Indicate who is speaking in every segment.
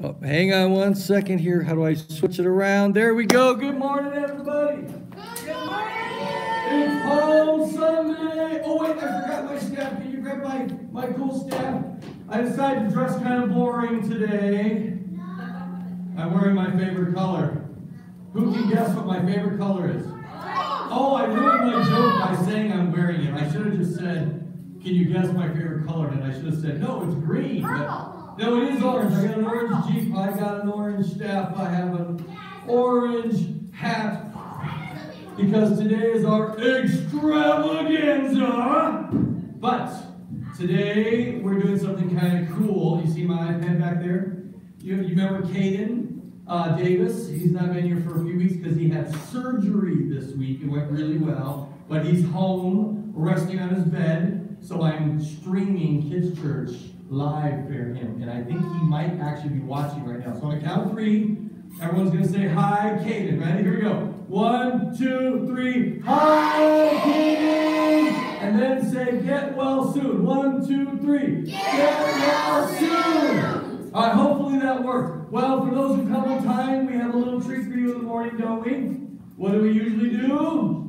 Speaker 1: Oh, hang on one second here. How do I switch it around? There we go. Good morning, everybody.
Speaker 2: Good morning.
Speaker 1: It's Palm Sunday. Oh, wait, I forgot my staff. Can you grab my cool staff? I decided to dress kind of boring today. I'm wearing my favorite color. Who can guess what my favorite color is? Oh, I ruined my joke by saying I'm wearing it. I should have just said, can you guess my favorite color? And I should have said, no, it's green. But, no, it is orange. I got an orange Jeep. I got an orange staff. I have an orange hat. Because today is our extravaganza. But today we're doing something kind of cool. You see my iPad back there? You remember Caden Davis? He's not been here for a few weeks because he had surgery this week. It went really well. But he's home, resting on his bed. So I'm streaming Kids Church live for him. And I think he might actually be watching right now. So on a count of three, everyone's going to say, hi, Caden. Ready? Here we go. 1, 2, 3. Hi, Caden. And then say, get well soon. 1, 2, 3. Get well soon. All right, hopefully that worked. Well, for those who come on time, we have a little treat for you in the morning, don't we? What do we usually do?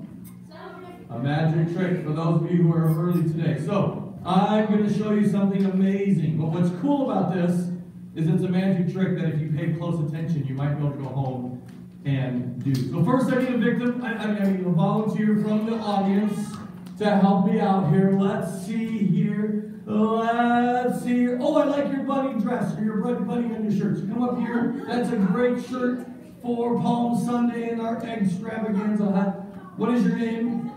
Speaker 1: A magic trick for those of you who are early today. So, I'm going to show you something amazing. But what's cool about this is it's a magic trick that if you pay close attention, you might be able to go home and do. So first I need a victim, I mean a volunteer from the audience to help me out here. Let's see here. Let's see here. Oh, I like your bunny dress, or your bunny on your shirt. So come up here. That's a great shirt for Palm Sunday in our extravaganza hut. What is your name?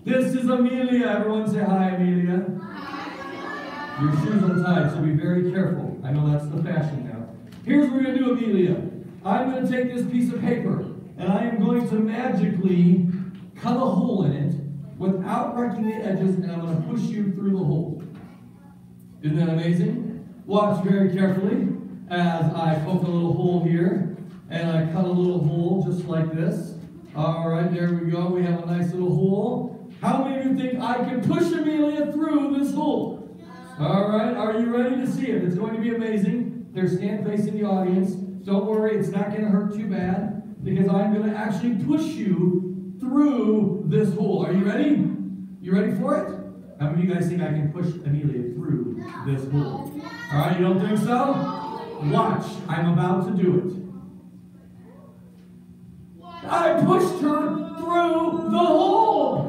Speaker 1: This is Amelia. Everyone say hi, Amelia. Hi. Your shoes are tied, so be very careful. I know that's the fashion now. Here's what we're going to do, Amelia. I'm going to take this piece of paper, and I am going to magically cut a hole in it without wrecking the edges, and I'm going to push you through the hole. Isn't that amazing? Watch very carefully as I poke a little hole here, and I cut a little hole just like this. All right, there we go. We have a nice little hole. How many of you think I can push Amelia through this hole? All right, are you ready to see it? It's going to be amazing. There's stand facing the audience. Don't worry, it's not going to hurt too bad because I'm going to actually push you through this hole. Are you ready? You ready for it? How many of you guys think I can push Amelia through this hole? All right, you don't think so? Watch, I'm about to do it. I pushed her through the hole.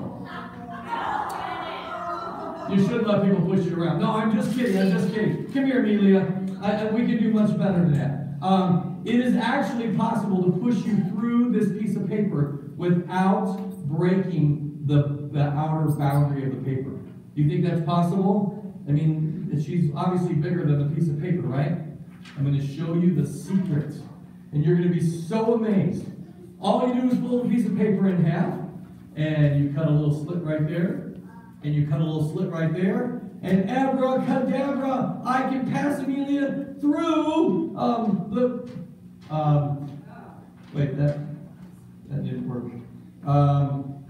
Speaker 1: You shouldn't let people push you around. No, I'm just kidding. I'm just kidding. Come here, Amelia. We can do much better than that. It is actually possible to push you through this piece of paper without breaking the outer boundary of the paper. Do you think that's possible? I mean, she's obviously bigger than the piece of paper, right? I'm going to show you the secret. And you're going to be so amazed. All you do is fold a piece of paper in half, and you cut a little slit right there. And you cut a little slit right there, and abracadabra, I can pass Amelia through wait, that didn't work. No,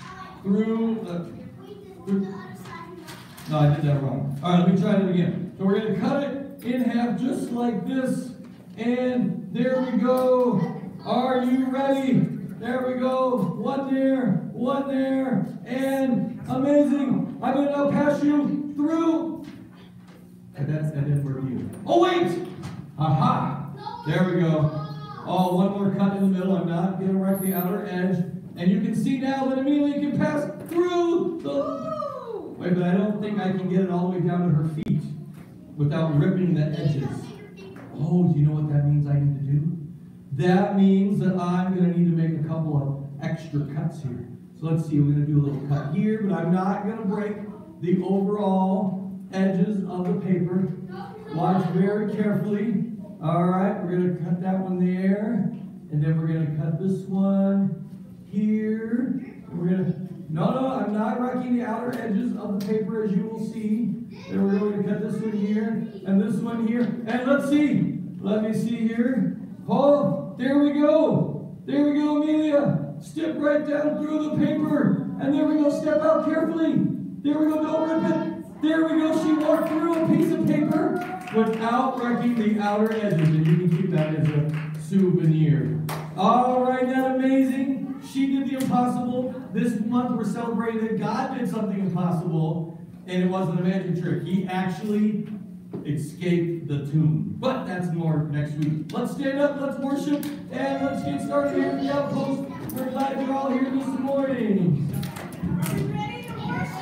Speaker 1: I did that wrong. All right, let me try it again. So we're going to cut it in half just like this, and there we go. Are you ready? There we go. One there, and amazing. I'm going to now pass you through. And that didn't work either. Oh, wait! Aha! There we go. Oh, one more cut in the middle. I'm not going to wreck the outer edge. And you can see now that Amelia can pass through the... Wait, but I don't think I can get it all the way down to her feet without ripping the edges. Oh, do you know what that means I need to do? That means that I'm going to need to make a couple of extra cuts here. So let's see, we're going to do a little cut here, but I'm not going to break the overall edges of the paper. Watch very carefully. All right, we're going to cut that one there, and then we're going to cut this one here. And we're going to, no, I'm not wrecking the outer edges of the paper, as you will see. Then we're going to cut this one here, and this one here. And let's see. Let me see here. Oh, there we go. There we go, Amelia. Step right down through the paper. And there we go. Step out carefully. There we go. Don't rip it. There we go. She walked through a piece of paper. without wrecking the outer edges, and you can keep that as a souvenir. All right, isn't that amazing? She did the impossible. This month we're celebrating that God did something impossible, and it wasn't a magic trick. He actually escaped the tomb. But that's more next week. Let's stand up, let's worship, and let's get started here at the Outpost. We're glad you're all here this morning.
Speaker 2: Are you ready to worship?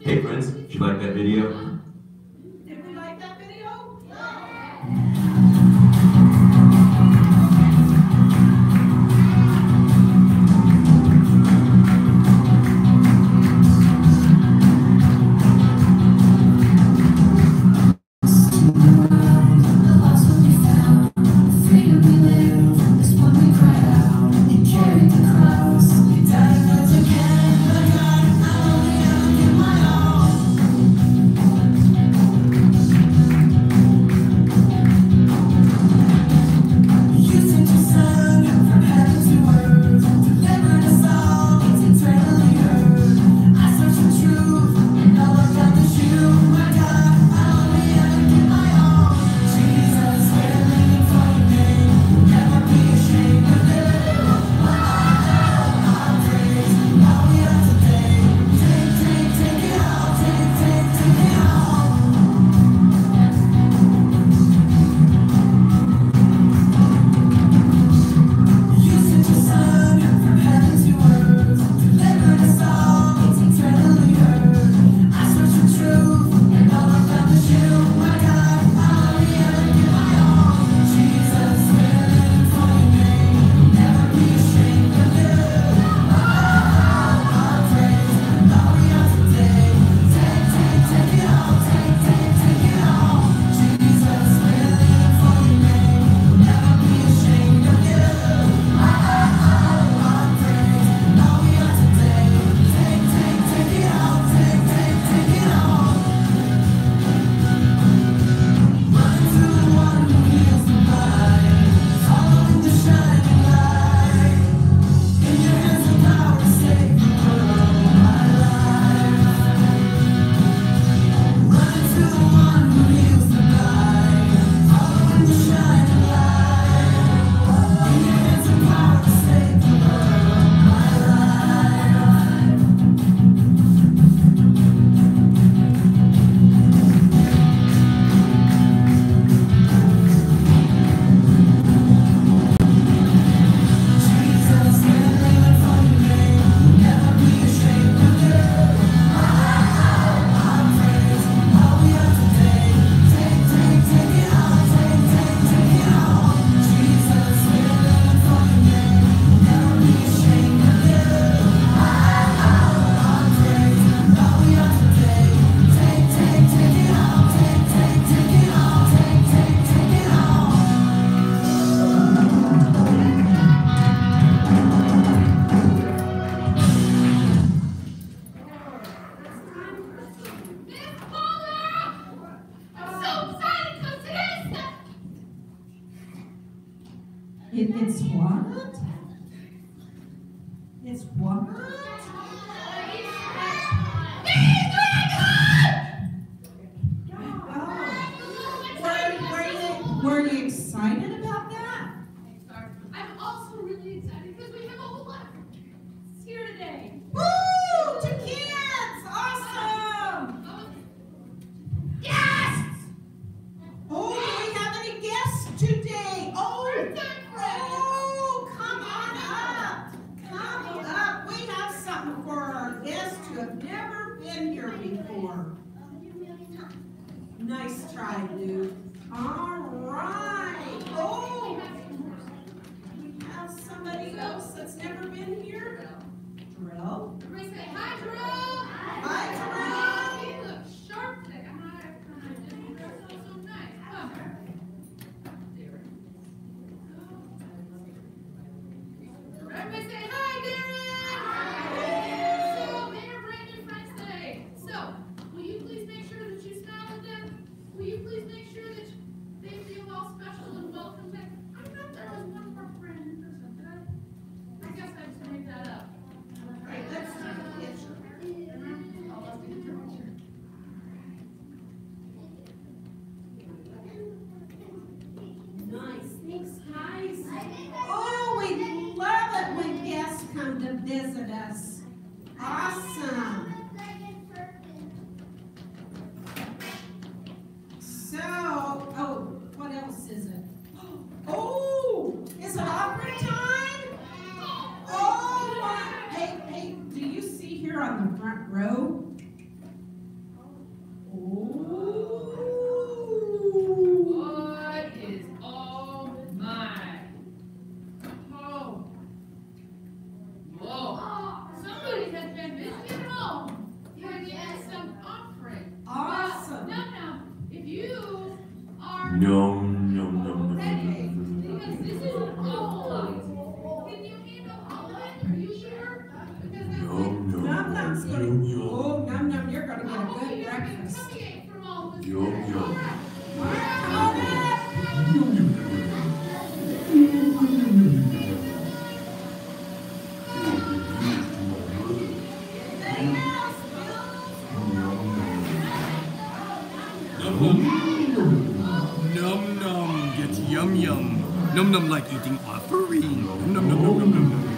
Speaker 3: Hey friends, did you like that video?
Speaker 2: Did we like that video?
Speaker 4: It's what? It's what? Were you excited about that?
Speaker 2: I'm also really excited because we have a whole lot of kids here today.
Speaker 4: Woo! To kids! Awesome! Guests! Oh, do we have any guests today? Oh, come on up. Come up. We have something for our guests who have never been here before. Nice try, dude. All right. Oh, we have somebody else that's never been here. Drill.
Speaker 2: Everybody say hi, Drew.
Speaker 4: Hi,
Speaker 2: You look sharp today. I'm not so nice. Come. Everybody say hi, Darren. So they are brand new friends today. So will you please make sure that you smile at them? Will you please make sure that they feel all special and welcome? I thought there was one more brand new person. Did I guess I just made that up.
Speaker 4: All right, let's take a picture.
Speaker 2: Oh, let's get a picture.
Speaker 4: Nice, thanks, guys. Oh, we love it when guests come to visit us. Awesome. So, oh, what else is it? Oh, is it opera time? Oh, my. Hey, do you see here on the front row? Oh.
Speaker 2: What is oh my? Oh. Whoa. Somebody has been visiting home. You're getting some offering.
Speaker 4: Awesome.
Speaker 2: No. If you are
Speaker 3: No, no, no, no,
Speaker 2: ready,
Speaker 3: no,
Speaker 2: because this is an awful lot. Can you handle all of it? Are you sure? Because that's
Speaker 3: no,
Speaker 2: like,
Speaker 3: no,
Speaker 4: Num Num's
Speaker 3: no,
Speaker 4: gonna,
Speaker 3: no,
Speaker 4: oh, Num Num, you're gonna get a
Speaker 2: oh,
Speaker 4: good
Speaker 2: you're getting
Speaker 4: breakfast.
Speaker 2: tummy ache from all this.
Speaker 3: Yum, yum.
Speaker 2: All right.
Speaker 4: All right, come on up.
Speaker 5: Num num gets yum yum. Num num like eating offering. Num num num num num num.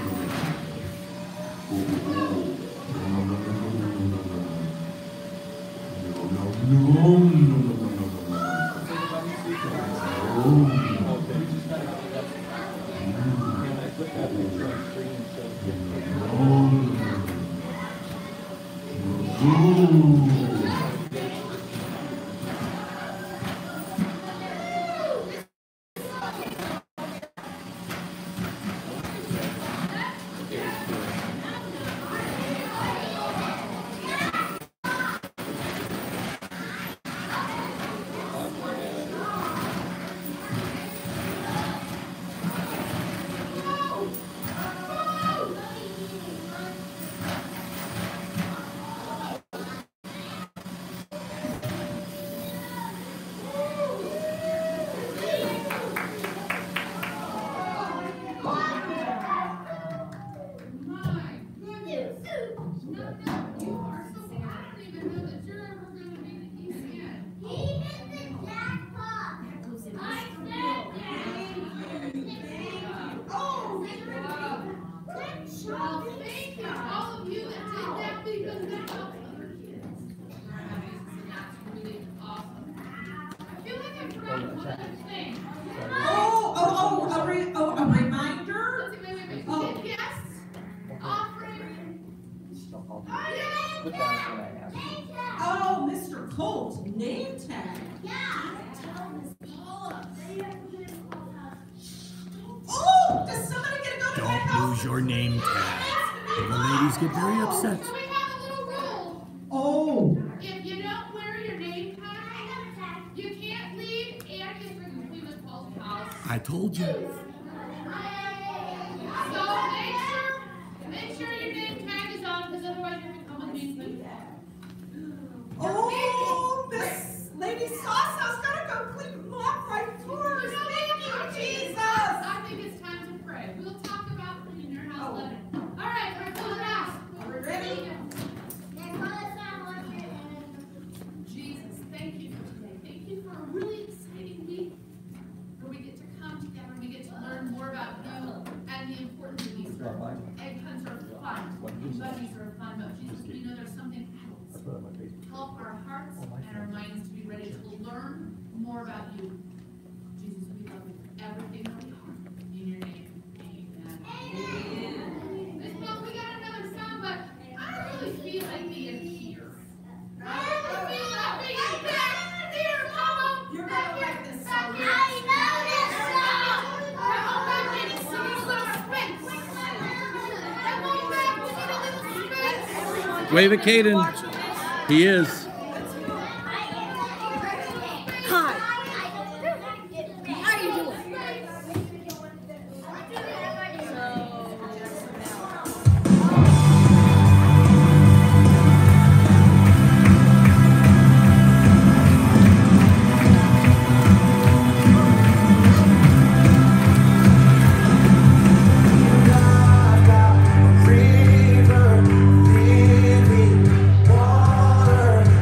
Speaker 4: A reminder? Oh. Oh, Mr. Colt, name tag. Oh, does somebody get to go to that
Speaker 5: Don't
Speaker 4: house?
Speaker 5: lose your name tag. The ladies get very upset.
Speaker 2: So we have a little rule.
Speaker 4: Oh.
Speaker 2: If you don't wear your name tag, you can't leave and you can leave this Paul's house.
Speaker 5: I told you.
Speaker 2: So make sure your name tag is on, because otherwise you're gonna come with me.
Speaker 4: Oh, Miss Lady Sasa's gonna go clean them up right for us. Thank you, Jesus.
Speaker 2: I think it's time more about you. Jesus, we love you for everything that we are. In your name, amen. Miss Mom, we got another song, but I really feel like being here. I really feel like being back here, Mama.
Speaker 4: You're gonna like this song.
Speaker 2: I know this song. We're all back getting some little space. Come on back, we need a little space.
Speaker 1: Wave at Caden. He is.
Speaker 6: Hi. How you doing?
Speaker 7: River, living water.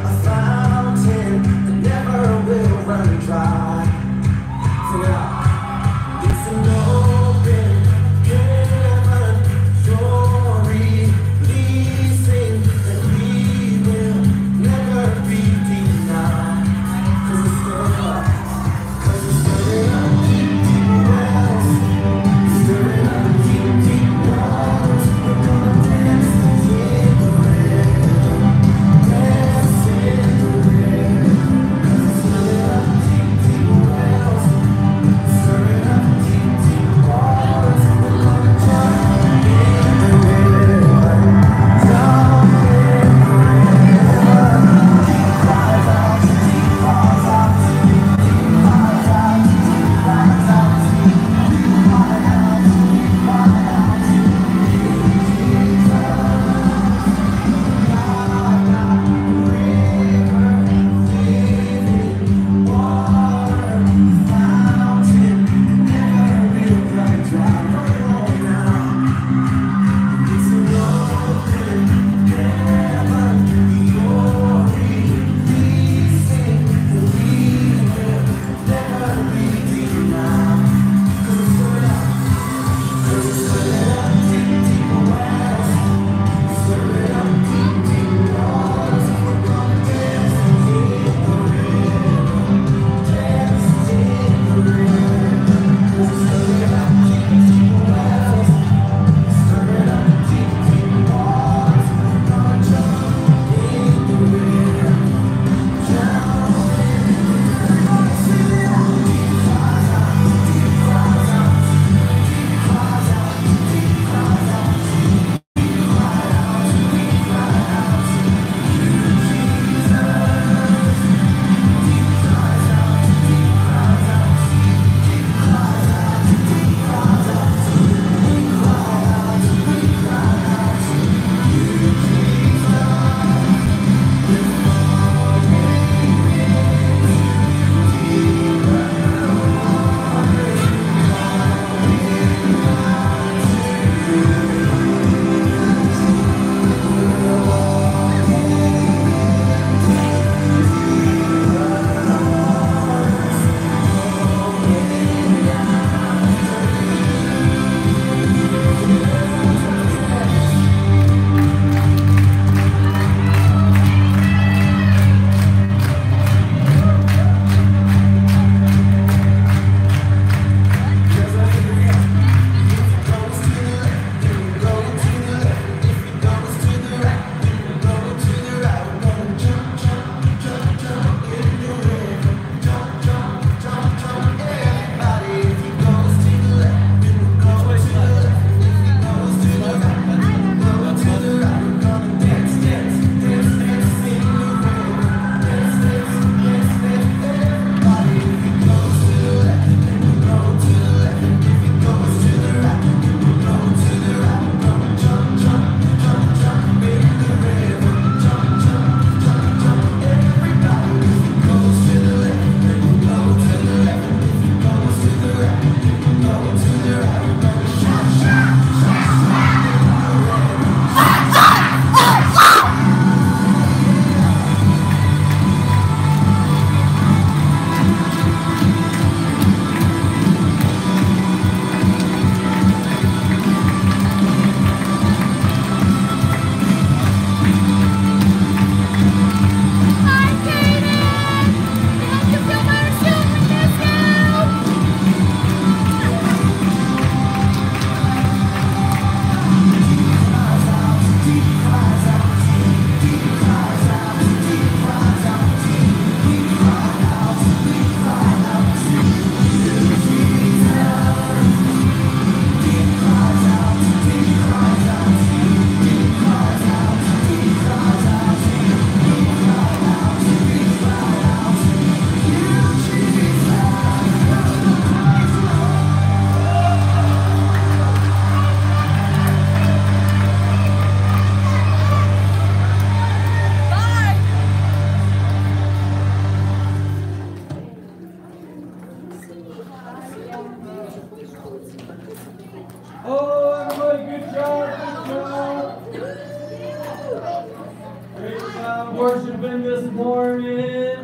Speaker 1: worshiping this morning.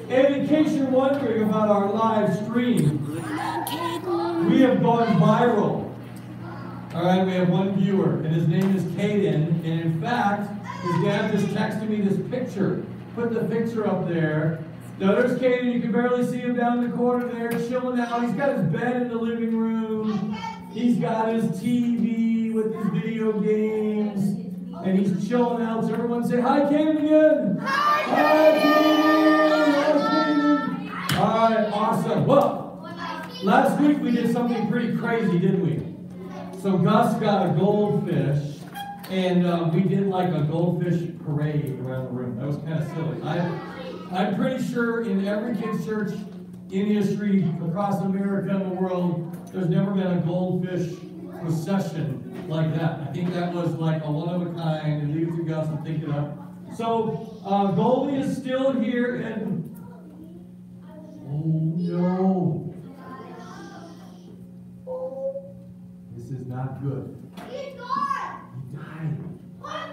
Speaker 1: And in case you're wondering about our live stream, we have gone viral. All right, we have one viewer, and his name is Caden. And in fact, his dad just texted me this picture. Put the picture up there. Now there's Caden. You can barely see him down in the corner there, chilling out. He's got his bed in the living room. He's got his TV with his video games. And he's chilling out. So everyone say, hi, Caden again. Hi, Caden. Hi, Caden. All right, awesome. Well, last week we did something pretty crazy, didn't we? So Gus got a goldfish, and we did like a goldfish parade around the room. That was kind of silly. I'm pretty sure in every kids' church in history across America and the world, there's never been a goldfish procession like that. I think that was like a one of a kind, and leave it to Gus to think it up. So Goldie is still here, and oh no. This is not good.
Speaker 2: He died.
Speaker 1: He died.
Speaker 2: What?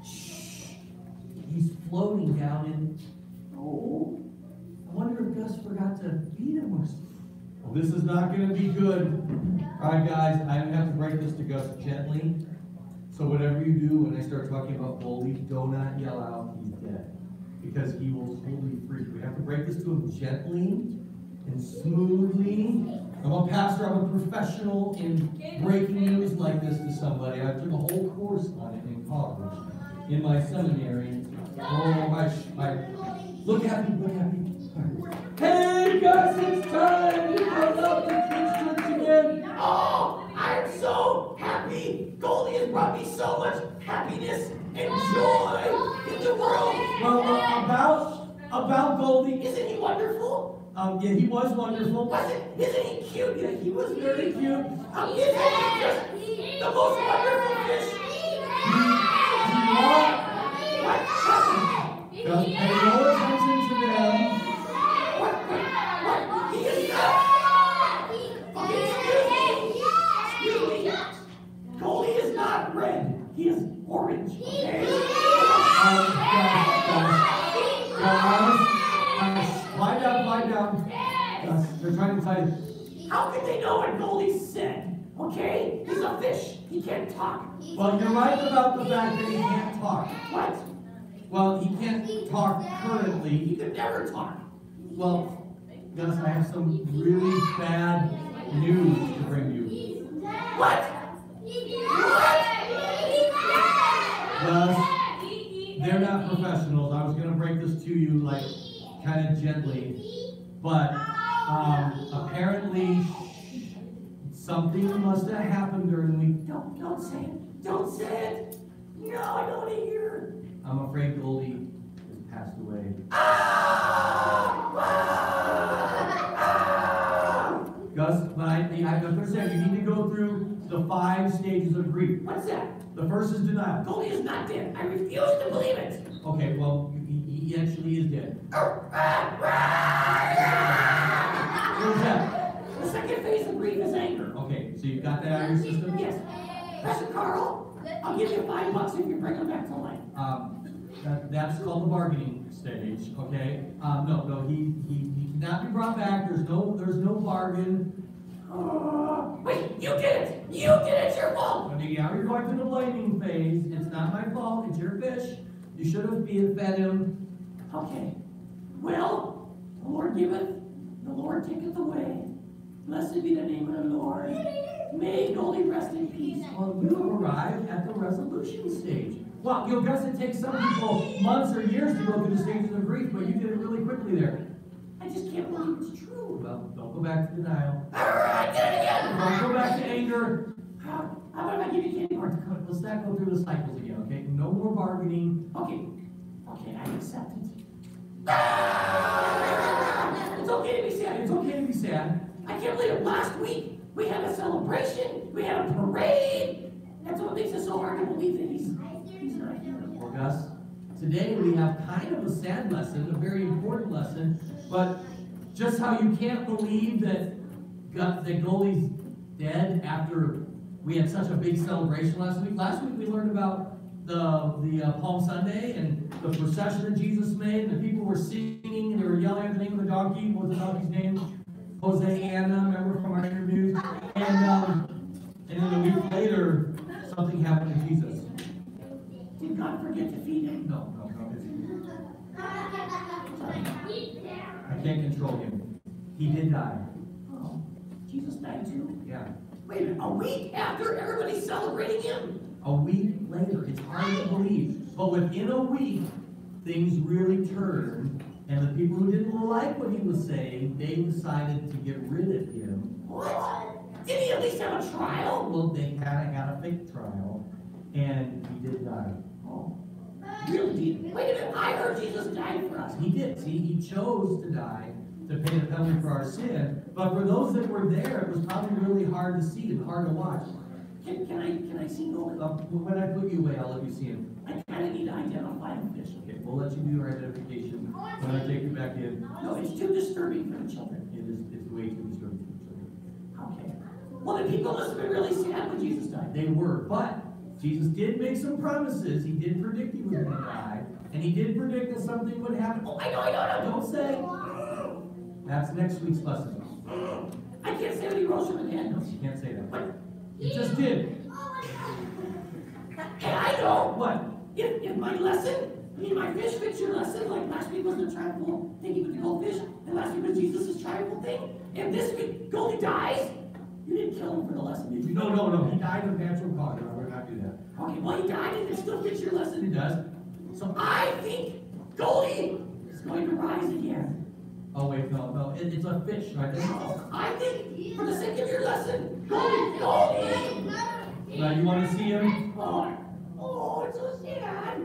Speaker 1: Shh. He's floating down in. Oh. I wonder if Gus forgot to feed him or something. Well, this is not going to be good. All right, guys, I'm going to have to break this to Gus gently. So whatever you do when I start talking about Goldie, do not yell out, he's dead. Because he will totally freak. We have to break this to him gently and smoothly. I'm a pastor, I'm a professional in breaking news like this to somebody. I took a whole course on it in college, in my seminary. Oh, look happy, look happy. Hey, Gus, it's time to come up to Kids Church again. Oh, I'm so happy. Goldie has brought me so much happiness and joy in the world. Well, about Goldie, isn't he wonderful? Yeah, he was wonderful. Isn't he cute? Yeah, he was very cute. Isn't he just the most wonderful fish? Just pay no attention to them. What? He is not. Okay, excuse me. Goldie is not red. He is orange. Okay? Lie down. They're trying to tell you. How can they know what Goldie said? Okay? He's a fish. He can't talk. Well, you're right about the fact that he can't talk. What? Well, he can't talk currently. He could never talk. Well, Gus, I have some really bad news to bring you. What? Gus, they're not professionals. I was going to break this to you, like, kind of gently. But apparently something must have happened during the week. Don't say it. Don't say it. No, I don't want to hear it. I'm afraid Goldie has passed away. Gus, but I understand you need to go through the 5 stages of grief. What's that? The first is denial. Goldie is not dead. I refuse to believe it. Okay, well, he actually is dead. Where's that? The second phase of grief is anger. Okay, so you've got that out of your system? Yes. Pastor Carl, I'll give you $5 if you bring him back to life. That's called the bargaining stage, okay? No, he cannot be brought back. There's no bargain. Wait, you did it! You did it! It's your fault! Now you're going to the blaming phase. It's not my fault. It's your fish. You should have fed him. Okay. Well, the Lord giveth, the Lord taketh away. Blessed be the name of the Lord. May Goldie rest in peace. Well, you arrived at the resolution stage. Well, you'll guess it takes some people months or years to go through the stages of grief, but you did it really quickly there. I just can't believe it's true. Well, don't go back to denial. Alright, get it again! Don't go back to anger. How about if I give you candy bars? Let's not go through the cycles again, okay? No more bargaining. Okay, I accept it. It's okay to be sad. It's okay to be sad. I can't believe it. Last week, we had a celebration. We had a parade. That's what makes it so hard to believe that he's not here. Well, Gus, today we have kind of a sad lesson, a very important lesson, but just how you can't believe that Goldie's dead after we had such a big celebration last week. Last week we learned about the Palm Sunday and the procession that Jesus made, and the people were singing and they were yelling at the name of the donkey. What was the donkey's name? Hosanna, remember from our interviews? And then a week later, something happened to Jesus.
Speaker 7: Did God forget to feed him?
Speaker 1: No. I can't control him. He did die.
Speaker 7: Oh, Jesus died too?
Speaker 1: Yeah.
Speaker 7: Wait a minute, a week after everybody's celebrating him?
Speaker 1: A week later. It's hard to believe. But within a week, things really turned, and the people who didn't like what he was saying, they decided to get rid of him.
Speaker 7: What? Did he at least have a trial?
Speaker 1: Well, they kind of had a fake trial, and he did die.
Speaker 7: Oh, really? Wait a minute, I heard Jesus died for us.
Speaker 1: He did. See, he chose to die to pay the penalty for our sin. But for those that were there, it was probably really hard to see and hard to watch.
Speaker 7: Can I see Nolan?
Speaker 1: When I put you away, I'll let you see him.
Speaker 7: I kind of need to identify the fish.
Speaker 1: Okay, we'll let you do your identification when I take you back in.
Speaker 7: No, it's too disturbing for the children.
Speaker 1: It's way too disturbing for children.
Speaker 7: Okay. Well, the people must have been really sad when Jesus died.
Speaker 1: They were, but Jesus did make some promises. He did predict he was going to die, and he did predict that something would happen.
Speaker 7: Oh, I know.
Speaker 1: Don't say. That's next week's lesson.
Speaker 7: I can't say what he rose from the dead.
Speaker 1: No, you can't say that.
Speaker 7: What?
Speaker 1: You just did.
Speaker 7: Hey, I know.
Speaker 1: What?
Speaker 7: If my lesson, my fish fits your lesson, like last week was the triumphal thing with the goldfish, and last week was Jesus' triumphal thing, and this week Goldie dies, you didn't kill him for the lesson, did you?
Speaker 1: No. He died of natural causes. I would not do that.
Speaker 7: Okay, well, he died and it still fits your lesson.
Speaker 1: It does. So
Speaker 7: I think Goldie is going to rise again.
Speaker 1: Oh wait, no. It's a fish, right?
Speaker 7: I think, for the sake of your lesson, Goldie!
Speaker 1: Now you want to see him?
Speaker 7: Oh, it's so sad.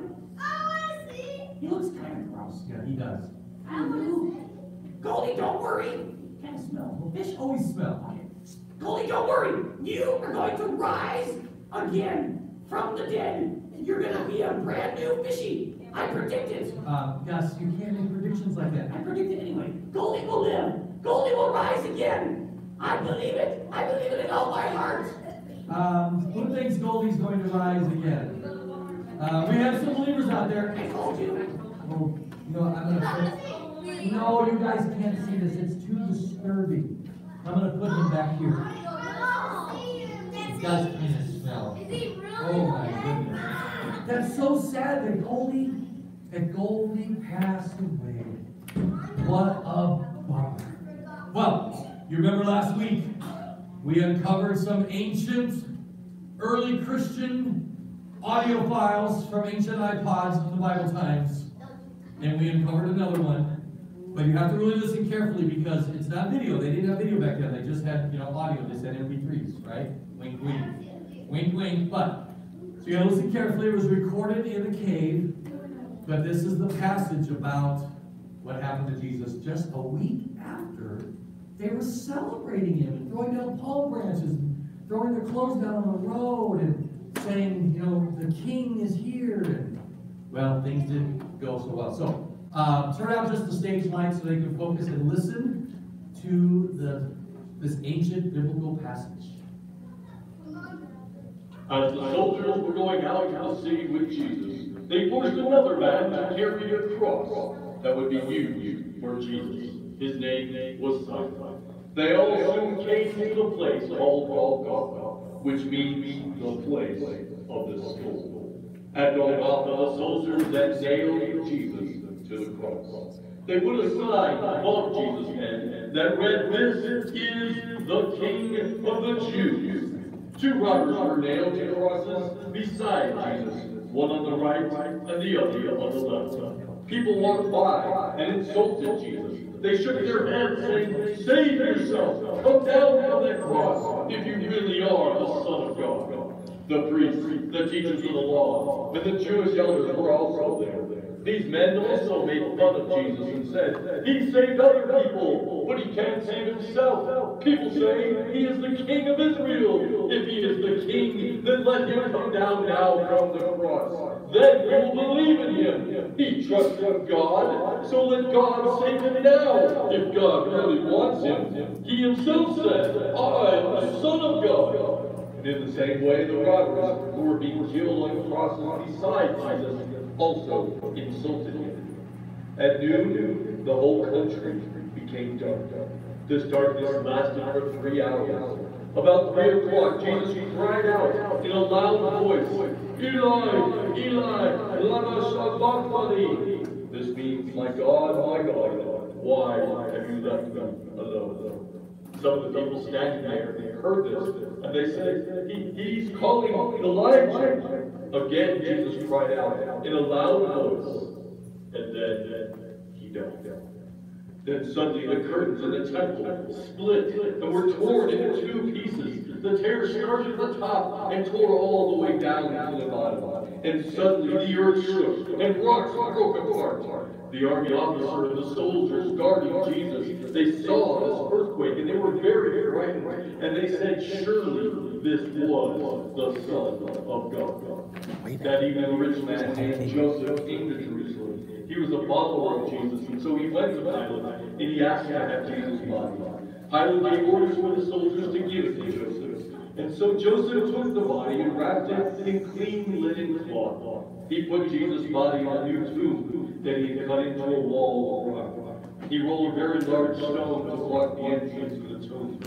Speaker 7: He looks kind of gross.
Speaker 1: Yeah, he does.
Speaker 7: Goldie, don't worry. Kind of smell.
Speaker 1: Well, fish always smell.
Speaker 7: Okay. Goldie, don't worry. You are going to rise again from the dead. And you're going to be a brand new fishy. I predict it.
Speaker 1: Gus, you can't make predictions like that.
Speaker 7: I predict it anyway. Goldie will live. Goldie will rise again. I believe it. I believe it in all my heart.
Speaker 1: Who thinks Goldie's going to rise again? We have some believers out there.
Speaker 7: I told you.
Speaker 1: Well, I'm gonna put. No, you guys can't see this. It's too disturbing. I'm gonna put him back here. It does kind of smell. Oh my goodness. That's so sad that Goldie passed away. What a bummer. Well, you remember last week we uncovered some ancient, early Christian audio files from ancient iPods in the Bible times. And we uncovered another one. But you have to really listen carefully because it's not video. They didn't have video back then. They just had, audio. They said MP3s, right? Wink, wink. Wink, wink. But, so you gotta listen carefully. It was recorded in a cave. But this is the passage about what happened to Jesus just a week after they were celebrating him and throwing down palm branches and throwing their clothes down on the road and saying, the king is here. And, well, things didn't go so well. So, turn out just the stage lights so they can focus and listen to this ancient biblical passage.
Speaker 8: As the soldiers were going out to sea with Jesus, they forced another man to carry a cross that would be used for Jesus. His name was Simon. They all soon came to the place called Golgotha, which means the place of the skull. At Golgotha, the soldiers then nailed Jesus to the cross. They put a sign above Jesus' head that read, "This is the King of the Jews." Two robbers were nailed to crosses beside Jesus, one on the right and the other on the left. People walked by and insulted Jesus. They shook their heads saying, "Save yourself! Come down from that cross if you really are the Son of God." The priests, the teachers of the law, and the Jewish elders were also there. These men also made fun of Jesus and said, "He saved other people, but he can't save himself. People say he is the King of Israel. If he is the King, then let him come down now from the cross. Then we will believe in him. He trusts in God, so let God save him now. If God really wants him, he himself said, 'I am the Son of God.'" And in the same way, the robbers who were being killed on crosses beside Jesus also insulted him. At noon, the whole country became dark. This darkness lasted for 3 hours. About 3 o'clock, Jesus cried out in a loud voice, Eli, Eli, lama sabachthani. This means, my God, why have you left me alone? Some of the people standing there heard this, and they said, he's calling Elijah. Again, Jesus cried out in a loud voice, and then he died. Then suddenly the curtains in the temple split and were torn into 2 pieces. The tear started at the top and tore all the way down to the bottom. And suddenly the earth shook and rocks broke apart. The army officer and the soldiers guarding Jesus, they saw this earthquake and they were very frightened. And they said, surely this was the Son of God. That evening a rich man named Joseph came to Jerusalem. He was a follower of Jesus, and so he went to Pilate, and he asked to have Jesus' body. Pilate gave orders for the soldiers to give it to Joseph. And so Joseph took the body and wrapped it in clean linen cloth. He put Jesus' body in a new tomb that he had cut into a wall of rock. He rolled a very large stone to block the entrance to the tomb.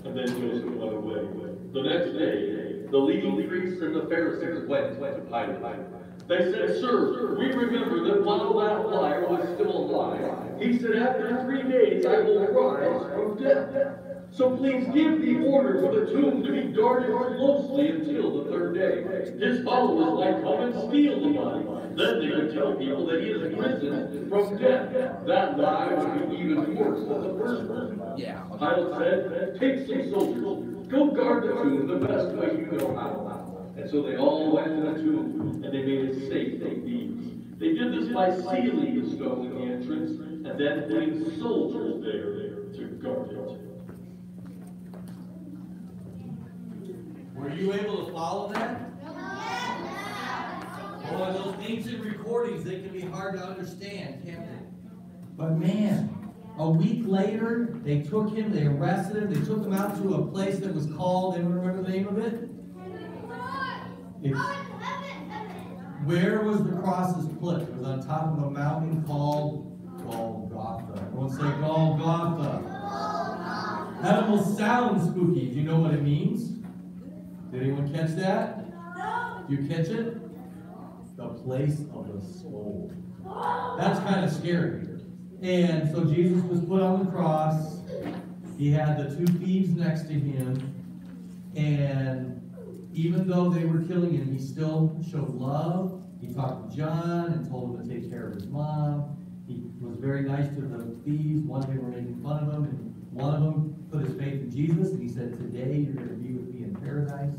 Speaker 8: And then Joseph went away. The next day, the leading priests and the Pharisees went to Pilate. They said, Sir, we remember that while that liar was still alive, he said, after 3 days I will rise from death. So please give the order for the tomb to be guarded closely until the 3rd day. His followers might come and steal the body. Then they would tell people that he is risen from death. That lie would be even worse than the first one.
Speaker 5: Yeah.
Speaker 8: Pilate said, take some soldiers, go guard the tomb the best way you know how. And so they all went to the tomb, and they made it safe from thieves. They did this by sealing the stone in the entrance, and then putting soldiers there to guard it.
Speaker 1: Were you able to follow that? Boy, those ancient recordings, they can be hard to understand, can't they? But man, a week later, they took him, they arrested him, they took him out to a place that was called, anyone remember the name of it? Where was the crosses put? It was on top of a mountain called Golgotha. Everyone say Golgotha. That almost sounds spooky. Do you know what it means? Did anyone catch that? Do you catch it? The place of the soul. That's kind of scary. And so Jesus was put on the cross. He had the 2 thieves next to him. And even though they were killing him, he still showed love. He talked to John and told him to take care of his mom. He was very nice to the thieves. One, they were making fun of him, and one of them put his faith in Jesus, and he said, today you're going to be with me in paradise.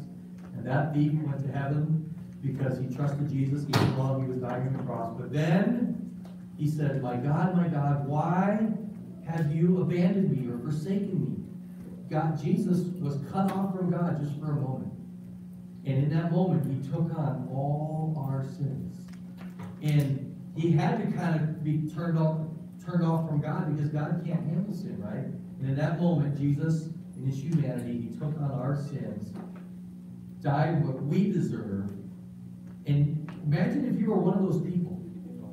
Speaker 1: And that thief went to heaven because he trusted Jesus, even while he was dying on the cross. But then he said, my God, why have you abandoned me or forsaken me? God, Jesus was cut off from God just for a moment. And in that moment, he took on all our sins. And he had to kind of be turned off from God because God can't handle sin, right? And in that moment, Jesus, in his humanity, he took on our sins, died what we deserve. And imagine if you were one of those people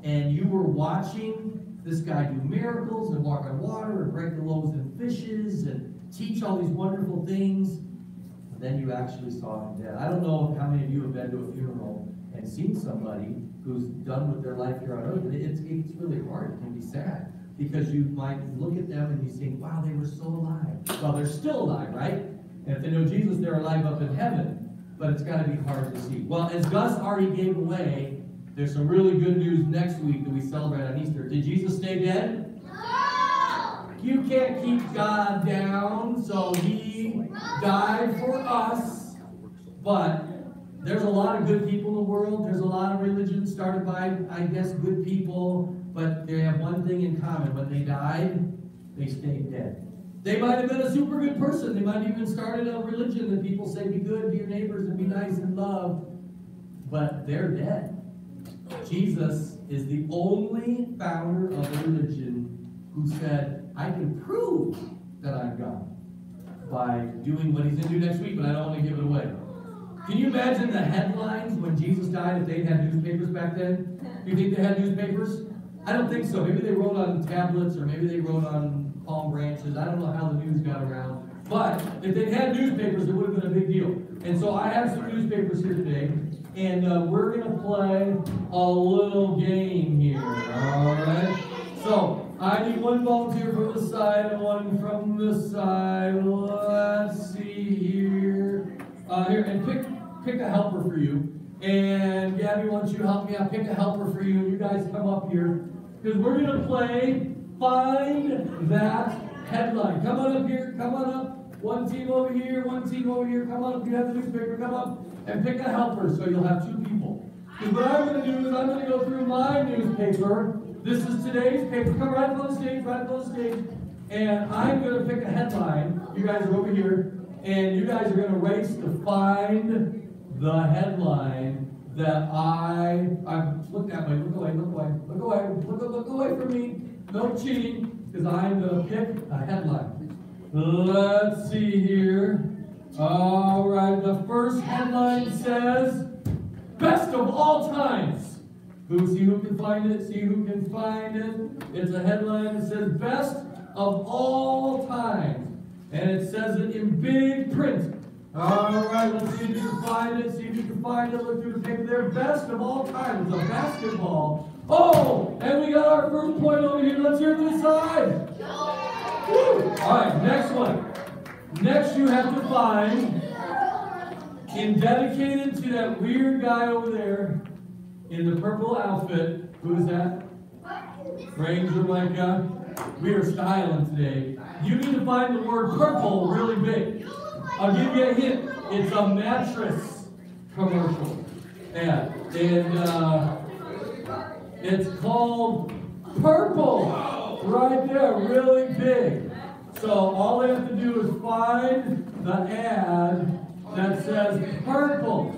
Speaker 1: and you were watching this guy do miracles and walk on water and break the loaves and fishes and teach all these wonderful things. Then you actually saw him dead. I don't know how many of you have been to a funeral and seen somebody who's done with their life here on earth. It's really hard. It can be sad because you might look at them and you think, wow, they were so alive. Well, they're still alive, right? And if they know Jesus, they're alive up in heaven. But it's got to be hard to see. Well, as Gus already gave away, there's some really good news next week that we celebrate on Easter. Did Jesus stay dead? No! You can't keep God down, so he died for us. But there's a lot of good people in the world. There's a lot of religions started by, I guess, good people. But they have one thing in common. When they died, they stayed dead. They might have been a super good person. They might have even started a religion that people say be good to your neighbors and be nice and love. But they're dead. Jesus is the only founder of a religion who said, I can prove that I'm God by doing what he's going to do next week, but I don't want to give it away. Can you imagine the headlines when Jesus died if they had newspapers back then? Do you think they had newspapers? I don't think so. Maybe they wrote on tablets or maybe they wrote on palm branches. I don't know how the news got around. But if they had newspapers, it would have been a big deal. And so I have some newspapers here today. And we're going to play a little game here. All right? So I need one volunteer from this side and one from this side. Let's see here. Here, and pick a helper for you. And Gabby, why don't you help me out? Pick a helper for you. You guys come up here. Because we're going to play Find That Headline. Come on up here. Come on up. One team over here. One team over here. Come on up. You have the newspaper. Come up and pick a helper so you'll have 2 people. Because what I'm going to do is I'm going to go through my newspaper. This is today's paper. Come right up on the stage. Right up on the stage. And I'm going to pick a headline. You guys are over here. And you guys are going to race to find the headline that I'm looking at. Look away, look away, look away, look away from me. No cheating, because I'm going to pick a headline. Let's see here. All right, the first headline says, Best of All Times. See who can find it? See who can find it? It's a headline that says, Best of All Times. And it says it in big print. All right, let's see if you can find it. See if you can find it. Look through the paper there. Best of all time. It's a basketball. Oh, and we got our first point over here. Let's hear it to the side. Woo. All right, next one. Next, you have to find, in dedicated to that weird guy over there in the purple outfit. Who is that? Ranger Micah. We are styling today. You need to find the word purple really big. I'll give you a hint. It's a mattress commercial ad. And it's called Purple. Right there, really big. So all they have to do is find the ad that says purple.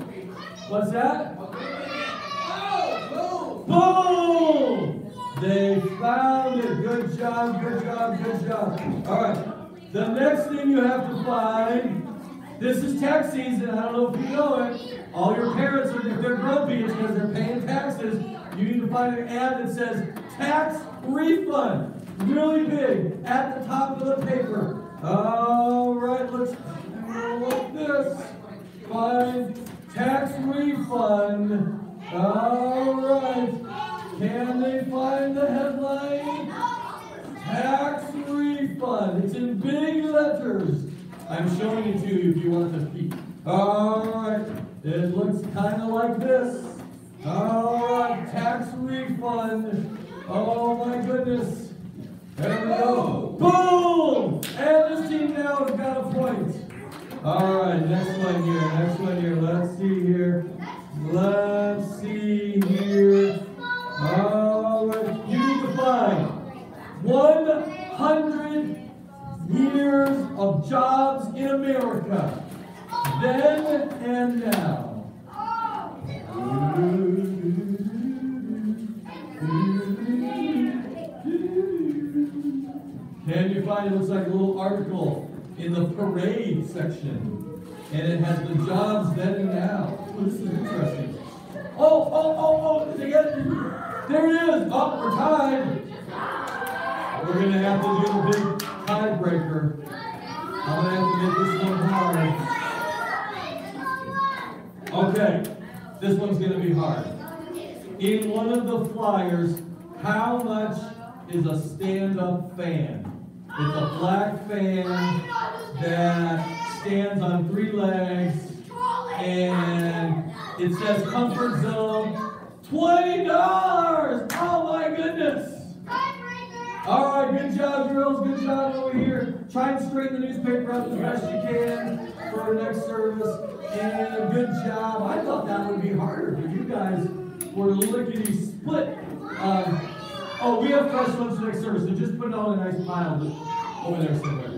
Speaker 1: What's that? Boom! They found it. Good job, good job, good job. All right. The next thing you have to find, this is tax season. I don't know if you know it. All your parents, if they're grumpy, it's because they're paying taxes. You need to find an ad that says tax refund. Really big at the top of the paper. All right, let's look this. Find tax refund. All right. Can they find the headline? Tax refund. It's in big letters. I'm showing it to you if you want to peek. All right. It looks kind of like this. All right. Tax refund. Oh my goodness. There we go. Boom! And this team now has got a point. All right. Next one here. Next one here. Let's see here. Let's see here. All right. You need to find 100 years of jobs in America, then and now. Can you find, it looks like a little article in the parade section, and it has the jobs then and now. Oh, this is interesting. Oh, did they get it? There it is. Oh, we're tied. We're going to have to do the big tiebreaker. I'm going to have to make this one hard. Okay, this one's going to be hard. In one of the flyers, how much is a stand-up fan? It's a black fan that stands on 3 legs, and it says comfort zone. $20! Oh my goodness! All right, good job, girls. Good job over here. Try and straighten the newspaper up as best you can for the next service. And good job. I thought that would be harder, but you guys were lickety split. Oh, we have fresh ones for next service, so just put it all in a nice pile over there somewhere.